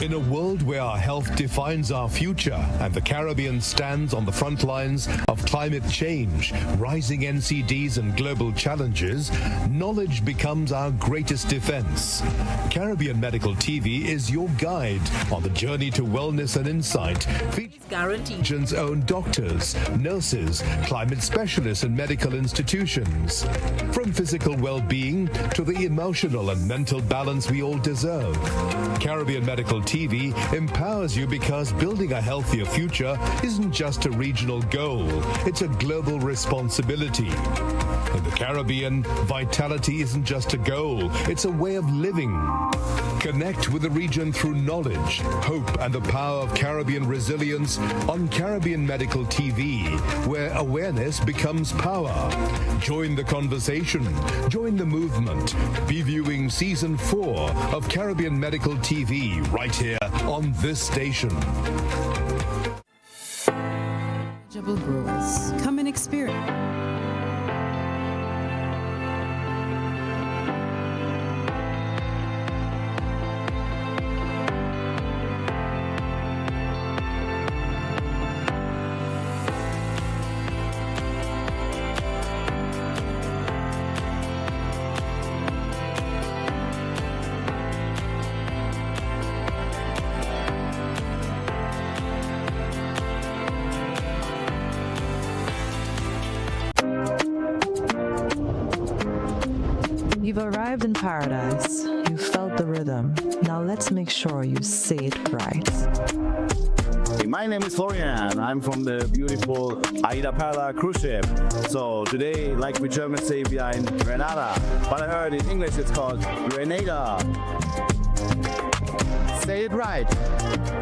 In a world where our health defines our future and the Caribbean stands on the front lines of climate change, rising NCDs and global challenges, knowledge becomes our greatest defense. Caribbean Medical TV is your guide on the journey to wellness and insight. Region's own doctors, nurses, climate specialists and medical institutions. From physical well-being to the emotional and mental balance we all deserve. Caribbean Medical TV empowers you because building a healthier future isn't just a regional goal, it's a global responsibility. In the Caribbean, vitality isn't just a goal, it's a way of living. Connect with the region through knowledge, hope, and the power of Caribbean resilience on Caribbean Medical TV, where awareness becomes power. Join the conversation, join the movement. Be viewing Season 4 of Caribbean Medical TV right here on this station. Growers, come and experience. You've arrived in paradise. You felt the rhythm. Now let's make sure you say it right. Hey, my name is Florian. I'm from the beautiful Aida Perla cruise ship. So today, like we Germans say, we are in Grenada. But I heard in English it's called Grenada. Say it right.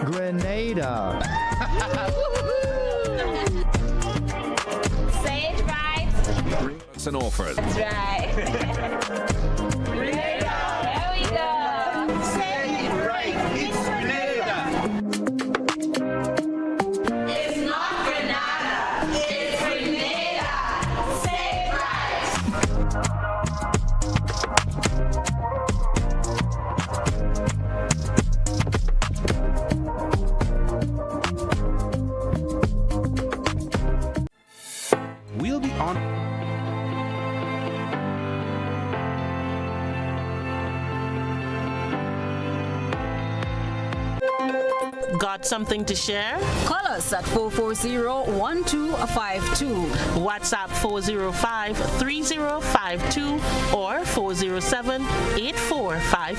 Grenada. Say it right. St. Orford. That's right. Grenada. There we go. Say it right. It's Grenada. It's not Grenada. It's Grenada. Say it right. Got something to share? Call us at 440-1252. WhatsApp 405-3052 or 407-8458.